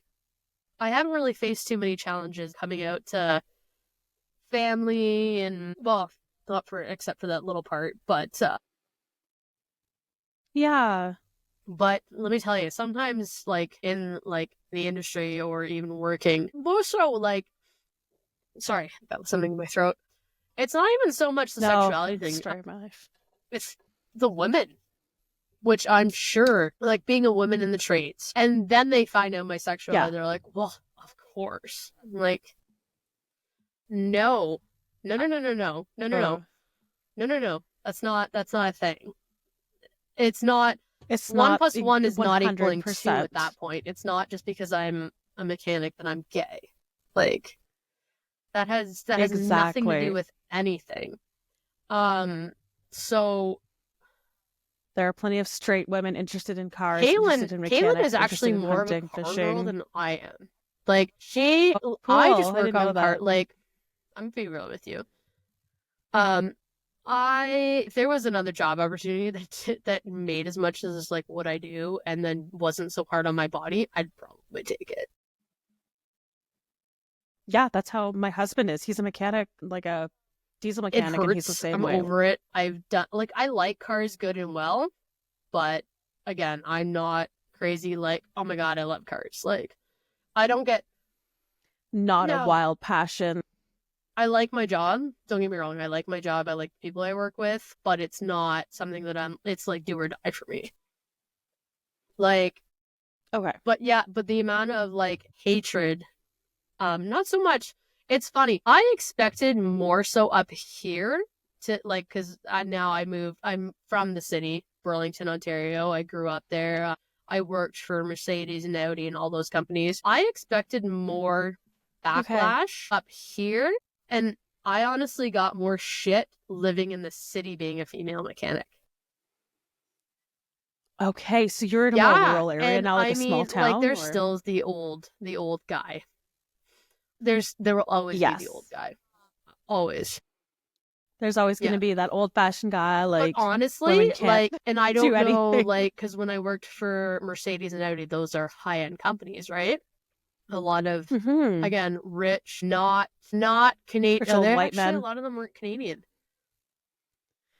I haven't really faced too many challenges coming out to family and, well, except for that little part, but yeah. But let me tell you, sometimes, like, in, like, the industry or even working, more so, like, sorry, that was something in my throat. It's not even so much the sexuality thing. Story of my life. It's the women, which I'm sure, like, being a woman in the trades. And then they find out my sexuality. Yeah. They're like, well, of course. I'm like, no. No. That's not a thing. It's not. It's 1 not plus 1 is not equaling 2 100%. at that point. It's not just because I'm a mechanic that I'm gay. Like, that has nothing to do with anything. So there are plenty of straight women interested in cars, interested in mechanics, Caitlin is actually interested in more hunting, of a car fishing. girl than I am. Like, I just I work didn't know on that. car. Like, I'm gonna be real with you. If there was another job opportunity that made as much as like what I do and then wasn't so hard on my body, I'd probably take it. Yeah, that's how my husband is. He's a mechanic, like a diesel mechanic, It hurts. and he's the same I'm way. over it. I've done, like, I like cars good and well, but again, I'm not crazy like, oh my God, I love cars. Like, I don't get Not a No. wild passion. I like my job. Don't get me wrong. I like my job. I like the people I work with, but it's not something that it's like do or die for me. Like, Okay. but yeah, but the amount of like hatred, not so much. It's funny. I expected more so up here to like, cause I'm from the city, Burlington, Ontario. I grew up there. I worked for Mercedes and Audi and all those companies. I expected more backlash up here. And I honestly got more shit living in the city being a female mechanic. Okay, so you're in a more rural area now, like a small town? Like, there's still the old guy. There will always be the old guy. Always. There's always going to be that old-fashioned guy, like, but honestly, like, and I don't know, anything. like, because when I worked for Mercedes and Audi, those are high-end companies, right? A lot of, again, rich, not Canadian. White men. A lot of them weren't Canadian.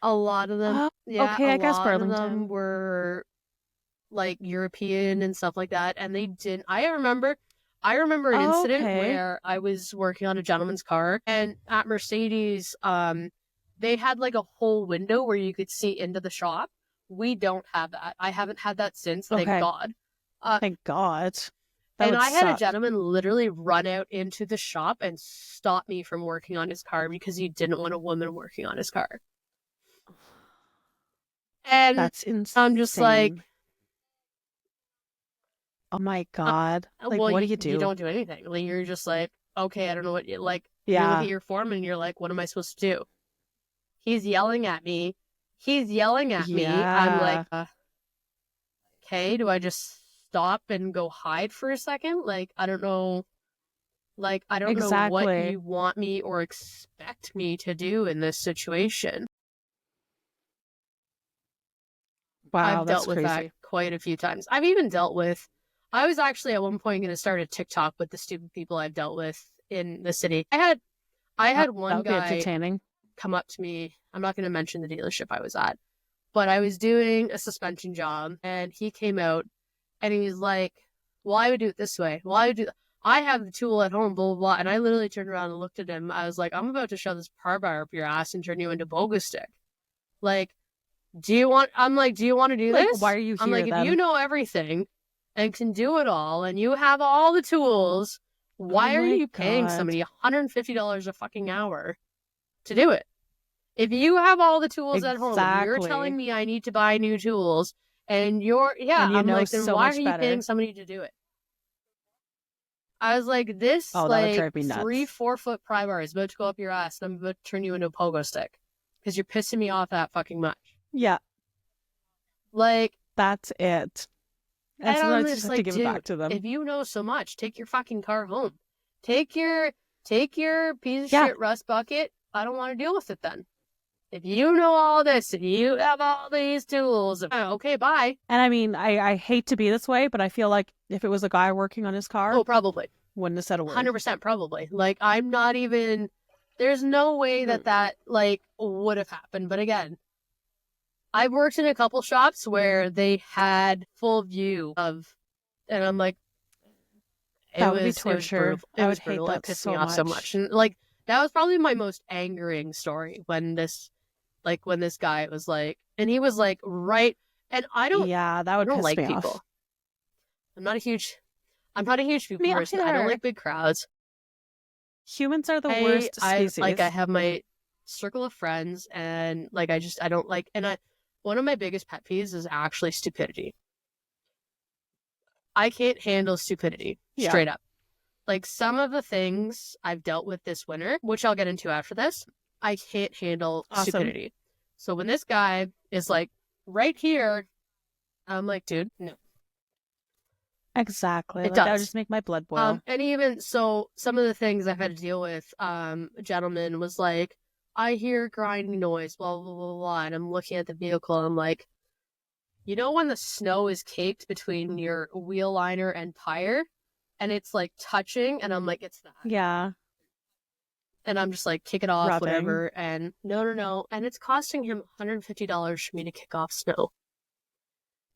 A lot of them, okay, I guess Burlington. A lot of them were like European and stuff like that, and they didn't. I remember an incident where I was working on a gentleman's car, and at Mercedes, they had like a whole window where you could see into the shop. We don't have that. I haven't had that since. Thank God. Thank God. And I had a gentleman literally run out into the shop and stop me from working on his car because he didn't want a woman working on his car. And that's insane. I'm just like, oh my God. Like, what do you do? You don't do anything. Like, you're just like, okay, I don't know what you like. You look at your foreman and you're like, what am I supposed to do? He's yelling at me. I'm like, okay, do I just stop and go hide for a second? Like, I don't know. Like, I don't know what you want me or expect me to do in this situation. Wow, I've dealt with that quite a few times. I've even dealt with, I was actually at one point going to start a TikTok with the stupid people I've dealt with in the city. I had one guy come up to me. I'm not going to mention the dealership I was at, but I was doing a suspension job and he came out and he was like, well, I would do it this way. Well, I have the tool at home, blah, blah, blah. And I literally turned around and looked at him. I was like, I'm about to shove this par bar up your ass and turn you into bogus stick. Like, do you want to do this? Why are you here? I'm like, if you know everything and can do it all and you have all the tools, why are you paying somebody $150 a fucking hour to do it? If you have all the tools at home, and you're telling me I need to buy new tools and I'm like, then why are you paying somebody to do it? I was like, this that would like drive me nuts. 3-4 foot pry bar is about to go up your ass, and I'm about to turn you into a pogo stick because you're pissing me off that fucking much. Yeah, Like, that's it. And and I'm sometimes you just just have like, to give dude, it back to them. if you know so much, take your fucking car home. Take your piece of Yeah. shit rust bucket. I don't want to deal with it then. If you know all this, if you have all these tools, okay, bye. And I mean, I hate to be this way, but I feel like if it was a guy working on his car, Oh, probably. wouldn't have said a word. 100% probably. Like, I'm not even, there's no way that like, would have happened. But again, I've worked in a couple shops where they had full view of, and I'm like, That would be torture. I would hate that It pissed so me off so much. And like, that was probably my most angering story when this guy was like, and he was like, right. And I don't piss like me people. off. I'm not a huge people Me person. I don't either. like big crowds. Humans are the worst species. I have my circle of friends, and like, I don't like, and one of my biggest pet peeves is actually stupidity. I can't handle stupidity, straight up. Like, some of the things I've dealt with this winter, which I'll get into after this, I can't handle stupidity. So when this guy is like, right here, I'm like, dude, no. Exactly. It That would does. just make my blood boil. And even so, some of the things I've had to deal with, a gentleman was like, I hear grinding noise, blah, blah, blah, blah. And I'm looking at the vehicle, and I'm like, you know when the snow is caked between your wheel liner and tire, and it's like touching, and I'm like, it's that. Yeah. And I'm just like, kick it off, Rubbing. whatever. And no. And it's costing him $150 for me to kick off snow.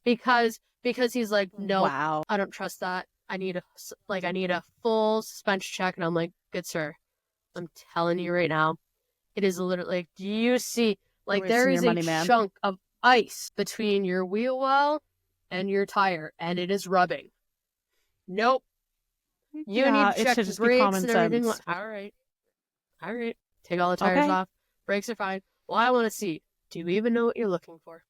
Because he's like, no, Wow. I don't trust that. I need a full suspension check. And I'm like, good sir, I'm telling you right now, it is literally like, do you see, like, there is a chunk of ice between your wheel well and your tire, and it is rubbing. Nope. You need to check the brakes and everything. Sense. All right. Take all the tires off. Brakes are fine. Well, I want to see, do you even know what you're looking for?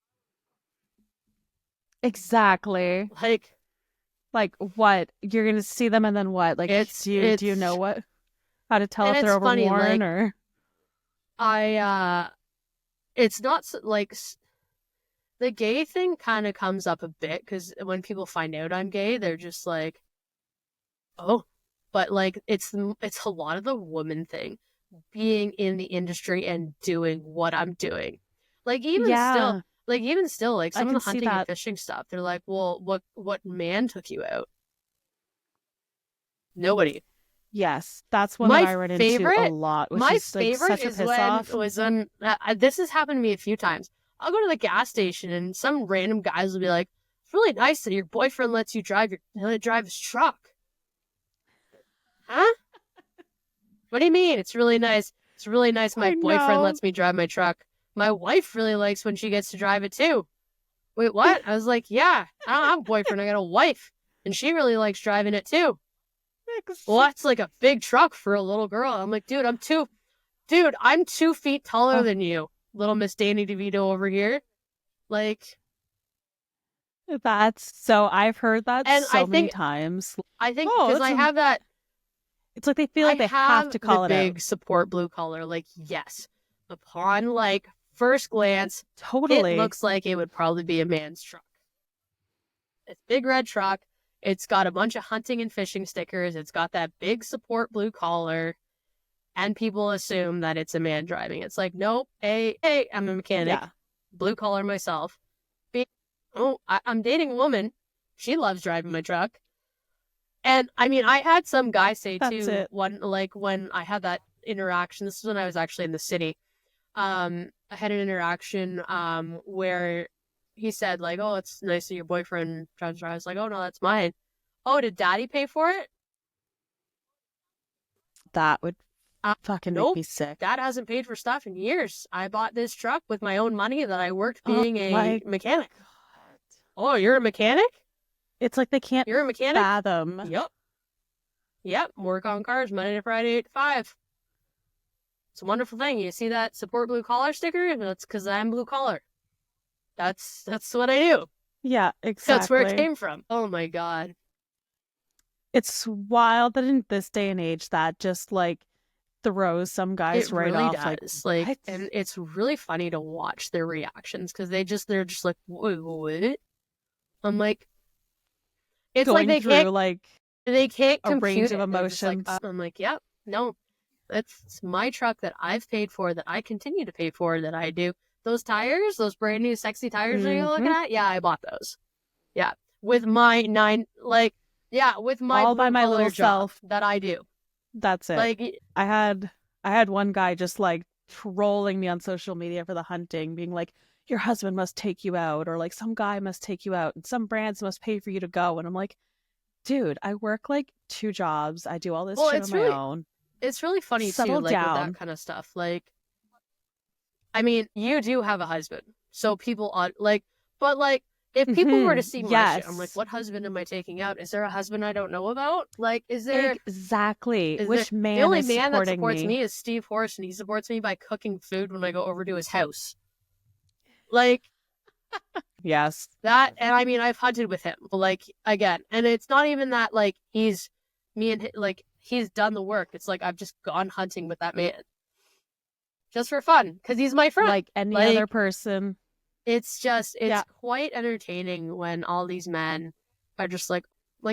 Exactly. Like what? You're gonna see them and then what? Like, do you know how to tell if they're overworn? Funny, or it's not like, the gay thing kind of comes up a bit, because when people find out I'm gay, they're just like, oh. But like, it's a lot of the woman thing, being in the industry and doing what I'm doing. Like, even still, like some of the hunting and fishing stuff, they're like, well, what man took you out? Nobody. Yes, that's one that I run into a lot. Which is like such a piss off. Was when this has happened to me a few times. I'll go to the gas station and some random guys will be like, "It's really nice that your boyfriend lets you drive his truck." Huh? What do you mean? It's really nice. It's really nice my boyfriend lets me drive my truck. My wife really likes when she gets to drive it too. Wait, what? I was like, yeah, I don't have a boyfriend. I got a wife, and she really likes driving it too. Well, that's like a big truck for a little girl. I'm like, dude, I'm 2 feet taller than you, little Miss Danny DeVito over here. Like, that's so I've heard that many times. I think because I have that. It's like they feel like they have to call it out. Big support blue collar. Like, yes, upon like first glance, totally, it looks like it would probably be a man's truck. It's a big red truck. It's got a bunch of hunting and fishing stickers. It's got that big support blue collar, and people assume that it's a man driving. It's like, nope. Hey, I'm a mechanic, blue collar myself. I'm dating a woman. She loves driving my truck. And I mean, I had some guy say too, when I had that interaction, this is when I was actually in the city. I had an interaction where he said like, oh, it's nice that your boyfriend drives. I was like, oh no, that's mine. Oh, did daddy pay for it? That would fucking make me sick. Dad hasn't paid for stuff in years. I bought this truck with my own money that I worked being a mechanic. God. Oh, you're a mechanic? It's like they can't You're a mechanic? fathom. Yep. Work on cars Monday to Friday 8 to 5. It's a wonderful thing. You see that support blue collar sticker? That's because I'm blue collar. That's what I do. Yeah, exactly. That's where it came from. Oh my God. It's wild that in this day and age that just like throws some guys It right really off. does. Like, Like, what? and it's really funny to watch their reactions because they're just like, what? I'm like, it's like Going through like they can't a range compute of it. They're just like, emotions. I'm like, yep, no, that's my truck that I've paid for, that I continue to pay for, that I do. Those tires, those brand new sexy tires that you're looking at, yeah, I bought those. Yeah, with my with my All by blue my collar little job self. that I do. That's it. Like, I had one guy just like trolling me on social media for the hunting, being like, your husband must take you out, or like some guy must take you out, and some brands must pay for you to go. And I'm like, dude, I work like 2 jobs. I do all this well, shit on my own. it's really funny too, Settle like with that down. kind of stuff. Like, I mean, you do have a husband, so people on like, but like, if people were to see my shit, I'm like, Yes. what husband am I taking out? Is there a husband I don't know about? Like, is there? Exactly. Is Which there, the man only is man that supporting supports me? me is Steve Horse, and he supports me by cooking food when I go over to his house. Like Yes. that, and I mean, I've hunted with him, but like again, and it's not even that like he's me and like he's done the work. It's like I've just gone hunting with that man just for fun because he's my friend. Like any Like, other person. it's Yeah. quite entertaining when all these men are just like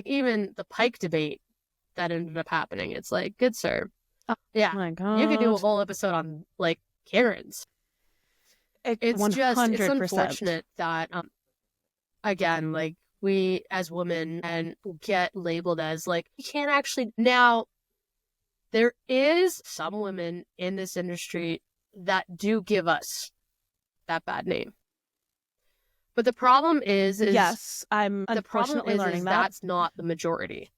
even the Pike debate that ended up happening. It's like, good sir, yeah, My you could do a God. whole episode on like Karens. It's 100%. it's unfortunate that again, like, we as women and get labeled as like, you can't actually. Now there is some women in this industry that do give us that bad name. But the problem is Yes, I'm the problem unfortunately learning that. that's not the majority.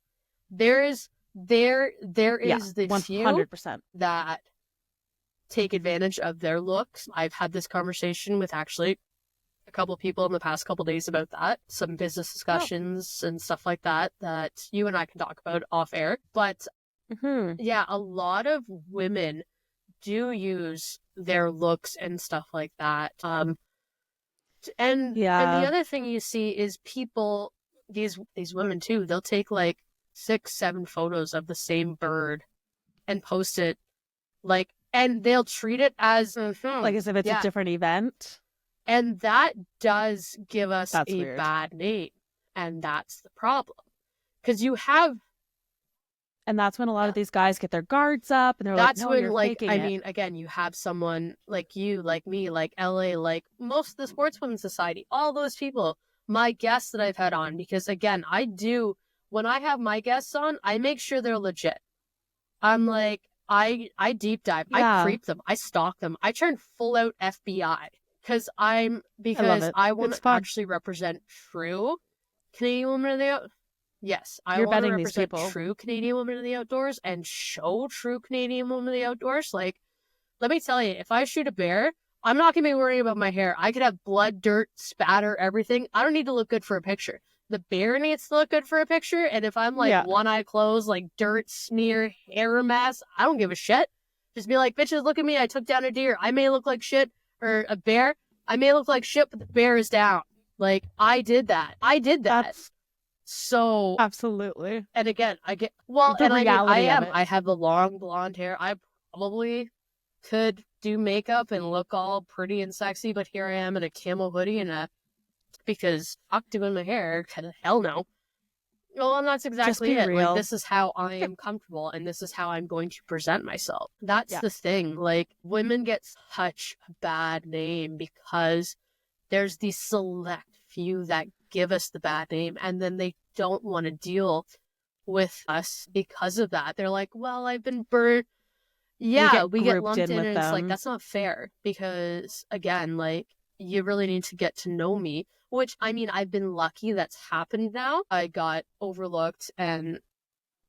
There is the few 100%. that take advantage of their looks. I've had this conversation with actually a couple of people in the past couple of days about that. Some business discussions and stuff like that you and I can talk about off air. But yeah, a lot of women do use their looks and stuff like that. And the other thing you see is people, these women too, they'll take like 6-7 photos of the same bird and post it, like, and they'll treat it as like as if it's a different event. And that does give us That's a weird. bad name. And that's the problem. Because you have. And that's when a lot of these guys get their guards up and they're That's like, no, when, you're like, faking I it. mean, again, you have someone like you, like me, like LA, like most of the Sportswomen's Society, all those people, my guests that I've had on. Because again, when I have my guests on, I make sure they're legit. I'm like, I deep dive, I creep them, I stalk them, I turn full out FBI. Because I want to actually represent true Canadian women in the outdoors. Yes, I want to represent true Canadian women in the outdoors and show true Canadian women in the outdoors. Like, let me tell you, if I shoot a bear, I'm not going to be worrying about my hair. I could have blood, dirt, spatter, everything. I don't need to look good for a picture. The bear needs to look good for a picture. And if I'm like one eye closed, like dirt, smear, hair mess, I don't give a shit. Just be like, bitches, look at me. I took down a deer. I may look like shit. Or a bear, I may look like shit, but the bear is down. Like, I did that. So absolutely. And again, I get I have the long blonde hair. I probably could do makeup and look all pretty and sexy, but here I am in a camo hoodie because fuck doing my hair. Hell no. Well, and that's exactly it. Real. Like, this is how I am comfortable, and this is how I'm going to present myself. That's the thing. Like, women get such a bad name because there's these select few that give us the bad name, and then they don't want to deal with us because of that. They're like, well, I've been burnt. Yeah, we get lumped in, and it's like, that's not fair because, again, like, you really need to get to know me. Which, I mean, I've been lucky that's happened now. I got overlooked and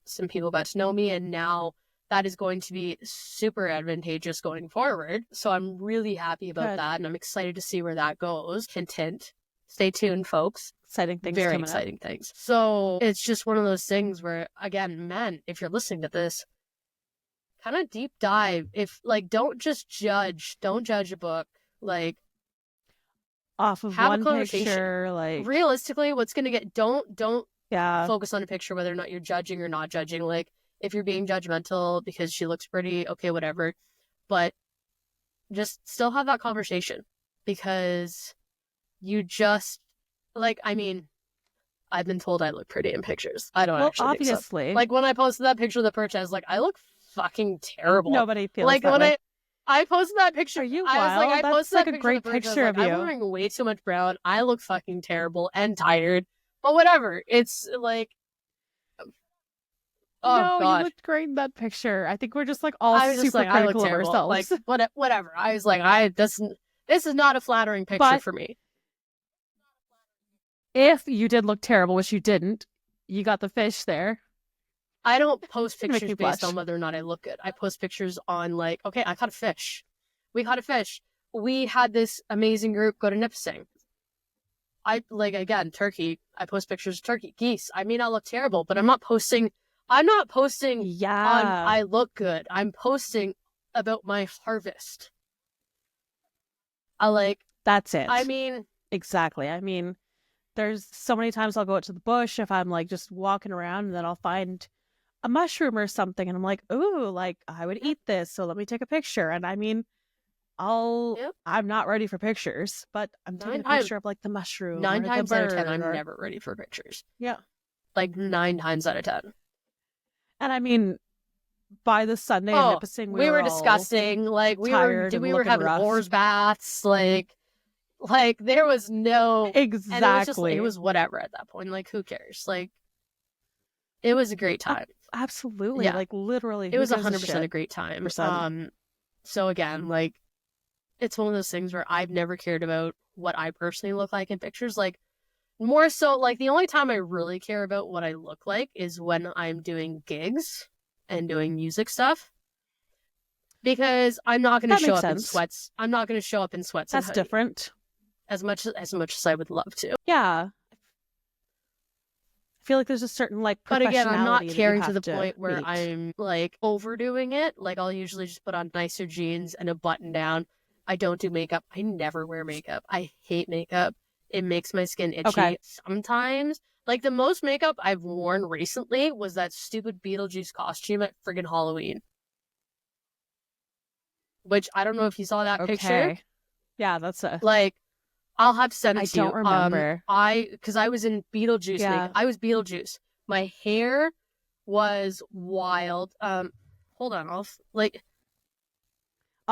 some people got to know me, and now that is going to be super advantageous going forward. So I'm really happy about that, and I'm excited to see where that goes. Hint, hint. Stay tuned, folks. Exciting things. Very exciting things. So it's just one of those things where, again, men, if you're listening to this, kind of deep dive. Don't just judge. Don't judge a book. Like, off of have one a conversation. picture, like, realistically, what's going to get don't Yeah. focus on a picture, whether or not you're judging or not judging. Like, if you're being judgmental because she looks pretty, okay, whatever. But just still have that conversation, because you just, like, I mean, I've been told I look pretty in pictures. I don't actually think so. Obviously. Like, when I posted that picture of the perch, I was like, I look fucking terrible. Nobody feels like that when way. I posted that picture. Are you I was wild? like, I That's posted like that a great of the perch, picture I was of like, you. I'm wearing way too much brown. I look fucking terrible and tired. But whatever. It's like, oh no, God. you looked great in that picture. I think we're just like all I was super just like, I look critical of terrible. ourselves. Like, whatever. I was like, this is not a flattering picture But for me. if you did look terrible, which you didn't, you got the fish there. I don't post Make me pictures based blush. on whether or not I look good. I post pictures on, like, okay, I caught a fish. We caught a fish. We had this amazing group go to Nipissing. I, like, again, turkey. I post pictures of turkey. Geese. I may not look terrible, but I'm not posting on Yeah. I look good. I'm posting about my harvest. That's it. I mean, exactly. I mean, there's so many times I'll go out to the bush if I'm like just walking around, and then I'll find a mushroom or something, and I'm like, ooh, like I would eat this, so let me take a picture. And I mean, I'm not ready for pictures, but I'm taking a picture of like the mushroom. 9 or times the out of bird 10, I'm or... never ready for pictures. Yeah. Like 9 times out of 10. And I mean, by the Sunday in Nipissing, we were disgusting. Like, we were having oars baths. Like there was no exactly. And it was whatever at that point. Like, who cares? Like, it was a great time. Absolutely. Yeah. Like, literally, it was 100% a great time. percent. So again, like, it's one of those things where I've never cared about what I personally look like in pictures. Like, more so, like, the only time I really care about what I look like is when I'm doing gigs and doing music stuff. Because I'm not going to show up in sweats. I'm not going to show up in sweats. That's different. As much as I would love to. Yeah. I feel like there's a certain, like, But again, I'm not caring to the to point where meet. I'm, like, overdoing it. Like, I'll usually just put on nicer jeans and a button down. I don't do makeup. I never wear makeup. I hate makeup. It makes my skin itchy. Okay. Sometimes. Like, the most makeup I've worn recently was that stupid Beetlejuice costume at friggin' Halloween. Which, I don't know if you saw that picture. Yeah, that's a... Like, I'll have sent it to you. I don't remember. Because I was in Beetlejuice makeup. I was Beetlejuice. My hair was wild. Hold on. I'll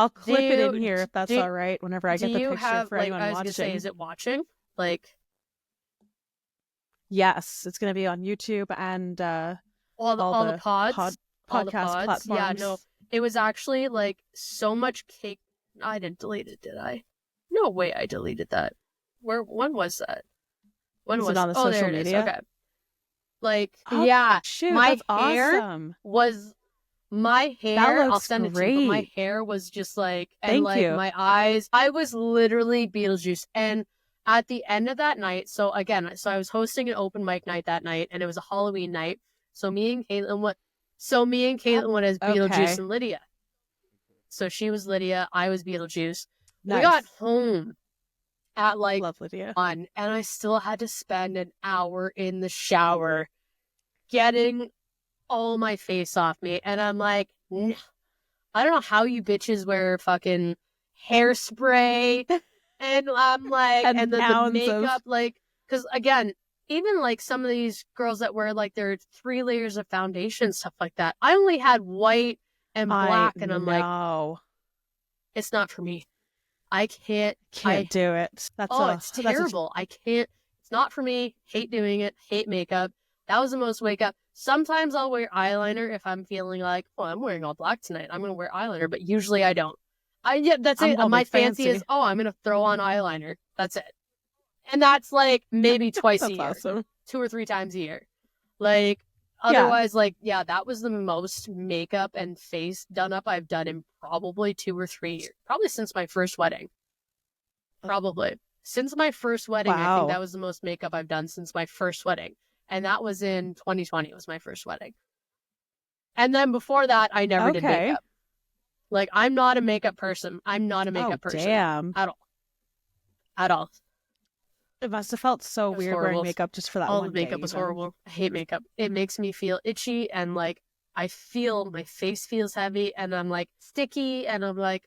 clip it in here if that's all right. Whenever I get the picture for anyone watching. I was gonna say, is it watching? Like, yes, it's gonna be on YouTube and all the podcast platforms. Yeah, no, it was actually like so much cake. I didn't delete it, did I? No way, I deleted that. When was that? When was it on the social media? Okay. Like, shoot, my that's hair awesome. was. My hair, I'll send it to you, but my hair was just like, and my eyes, I was literally Beetlejuice. And at the end of that night, so I was hosting an open mic night that night, and it was a Halloween night. So me and Caitlin went as Beetlejuice and Lydia. So she was Lydia, I was Beetlejuice. Nice. We got home at like 1, and I still had to spend an hour in the shower getting all my face off me, and I'm like, I don't know how you bitches wear fucking hairspray, and I'm like, and then the makeup, like, because again, even like some of these girls that wear like their 3 layers of foundation, stuff like that, I only had white and black, and I'm like, it's not for me. I can't do it. It's terrible. I can't. It's not for me. Hate doing it. Hate makeup. That was the most makeup. Sometimes I'll wear eyeliner if I'm feeling like, I'm wearing all black tonight. I'm going to wear eyeliner, but usually I don't. That's it. My fancy is, I'm going to throw on eyeliner. That's it. And that's like maybe twice a year. Awesome. 2 or 3 times a year. Like, otherwise, that was the most makeup and face done up I've done in probably 2 or 3 years. Probably since my first wedding. Since my first wedding, I think that was the most makeup I've done since my first wedding. And that was in 2020. It was my first wedding. And then before that, I never did makeup. Like, I'm not a makeup person. I'm not a makeup person. Damn. At all. It must have felt so was weird horrible. wearing makeup just for that All one the makeup day, was even. horrible. I hate makeup. It makes me feel itchy, and like I feel my face feels heavy, and I'm like sticky, and I'm like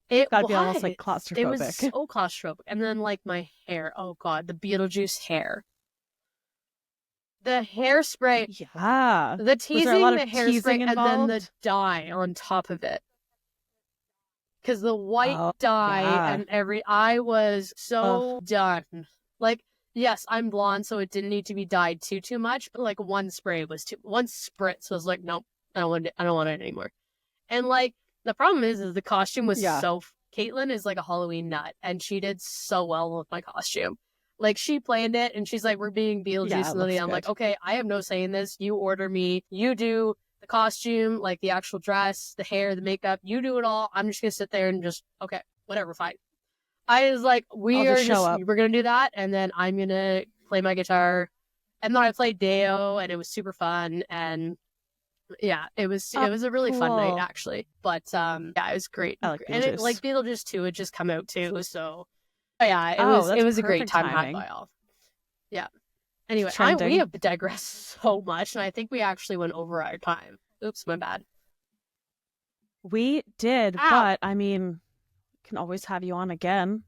it. Gotta be Why? almost like It was claustrophobic. so claustrophobic. And then like my hair. Oh god, the Beetlejuice hair. The hairspray. Yeah. The Was there a lot teasing, of the hairspray, teasing and then the involved? dye on top of it. Because the white Oh, dye yeah. and I was so done. Like, yes, I'm blonde, so it didn't need to be dyed too much. But like one spritz was like, nope, I don't want it anymore. And like the problem is the costume was Yeah. so. Caitlin is like a Halloween nut, and she did so well with my costume. Like she planned it, and she's like, "We're being Beetlejuice," Yeah, it and then looks I'm like, good. "Okay, I have no say in this. You order me. You do the costume, like the actual dress, the hair, the makeup. You do it all. I'm just gonna sit there and just okay, whatever, fine." I was like, I'll just show up. we're gonna do that, and then I'm gonna play my guitar, and then I played Deo, and it was super fun, and yeah, it was a really fun night cool. actually. But yeah, it was great, I like and it, Beetlejuice. like Beetlejuice 2 had just come out too, so yeah, Oh, it that's was a great perfect time had timing. by all. Yeah. Anyway, we Trending. have digressed so much, and I think we actually went over our time. Oops, my bad. We did, Ow! but I mean, can always have you on again.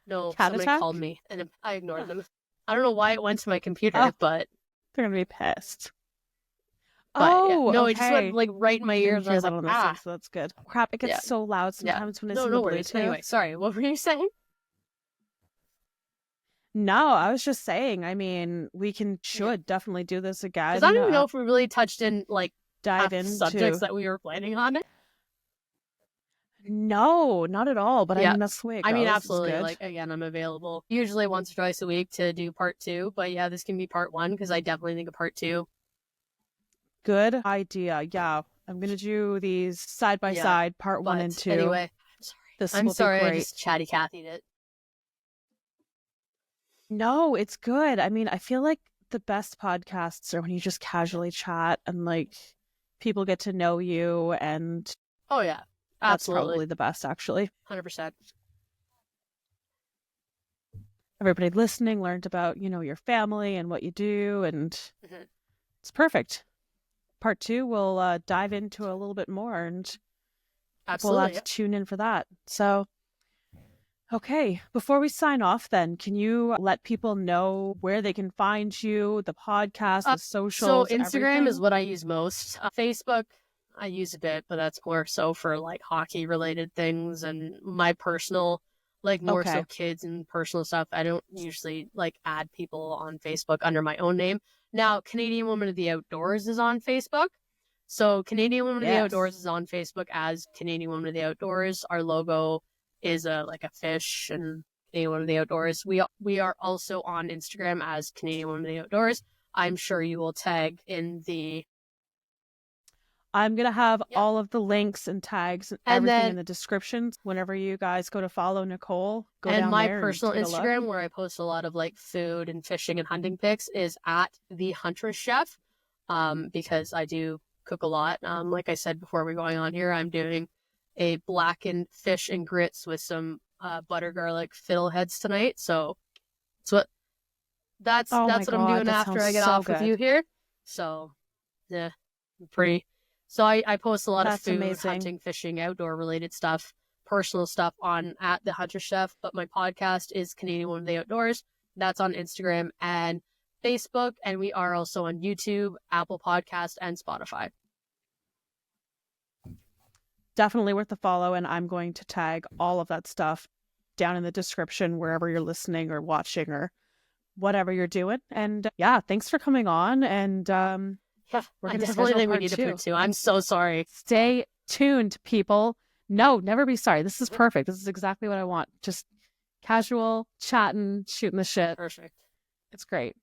No, Cat somebody attack? called me, and I ignored them. I don't know why it went to my computer, Oh. but They're gonna be pissed. yeah. Oh, No, okay. it just went like right in my ears. Didn't I hear was that like, on this one, so that's good. Crap, it gets Yeah. so loud Yeah. sometimes when it's No, in no the worries. Bluetooth. Anyway, sorry, what were you saying? No, I was just saying, I mean, we should definitely do this again. Because I don't even know if we really touched in like half dive the into subjects that we were planning on. No, not at all. But I Yeah. mean, that's the way it goes. I mean, It's absolutely. good. Like, again, I'm available usually once or twice a week to do part 2. But yeah, this can be part 1 because I definitely think a part 2. Good idea. Yeah, I'm gonna do these side by side, part 1 and 2. Anyway, I'm sorry. Be I great. just chatty Cathy'd it. No, it's good. I mean, I feel like the best podcasts are when you just casually chat and like people get to know you, and Oh yeah, that's absolutely, probably the best, actually. 100%. Everybody listening learned about, your family and what you do, and it's perfect. Part 2, we'll dive into a little bit more, and we'll have to tune in for that. So, okay, before we sign off then, can you let people know where they can find you, the podcast, the socials, So Instagram everything? is what I use most. Facebook, I use a bit, but that's more so for like hockey related things and my personal, like more so kids and personal stuff. I don't usually like add people on Facebook under my own name. Now, Canadian Woman of the Outdoors is on Facebook. So Canadian Woman of the Outdoors is on Facebook as Canadian Woman of the Outdoors. Our logo is like a fish and Canadian Woman of the Outdoors. We are also on Instagram as Canadian Woman of the Outdoors. I'm sure you will tag in the... I'm going to have all of the links and tags and everything in the description. Whenever you guys go to follow Nicole, go down there. And my personal Instagram, where I post a lot of like food and fishing and hunting pics, is at the Huntress Chef, because I do cook a lot. Like I said before we're going on here, I'm doing a blackened fish and grits with some butter garlic fiddleheads tonight. So that's what I'm doing after I get off with you here. So yeah, pretty. So I post a lot of food, hunting, fishing, outdoor related stuff, personal stuff on at the Huntress Chef. But my podcast is Canadian Woman of the Outdoors. That's on Instagram and Facebook, and we are also on YouTube, Apple Podcast, and Spotify. Definitely worth the follow, and I'm going to tag all of that stuff down in the description wherever you're listening or watching or whatever you're doing. And yeah, thanks for coming on. And we're I going to definitely think we part need two. a part 2. I'm so sorry. Stay tuned, people. No, never be sorry. This is perfect. This is exactly what I want. Just casual chatting, shooting the shit. Perfect. It's great.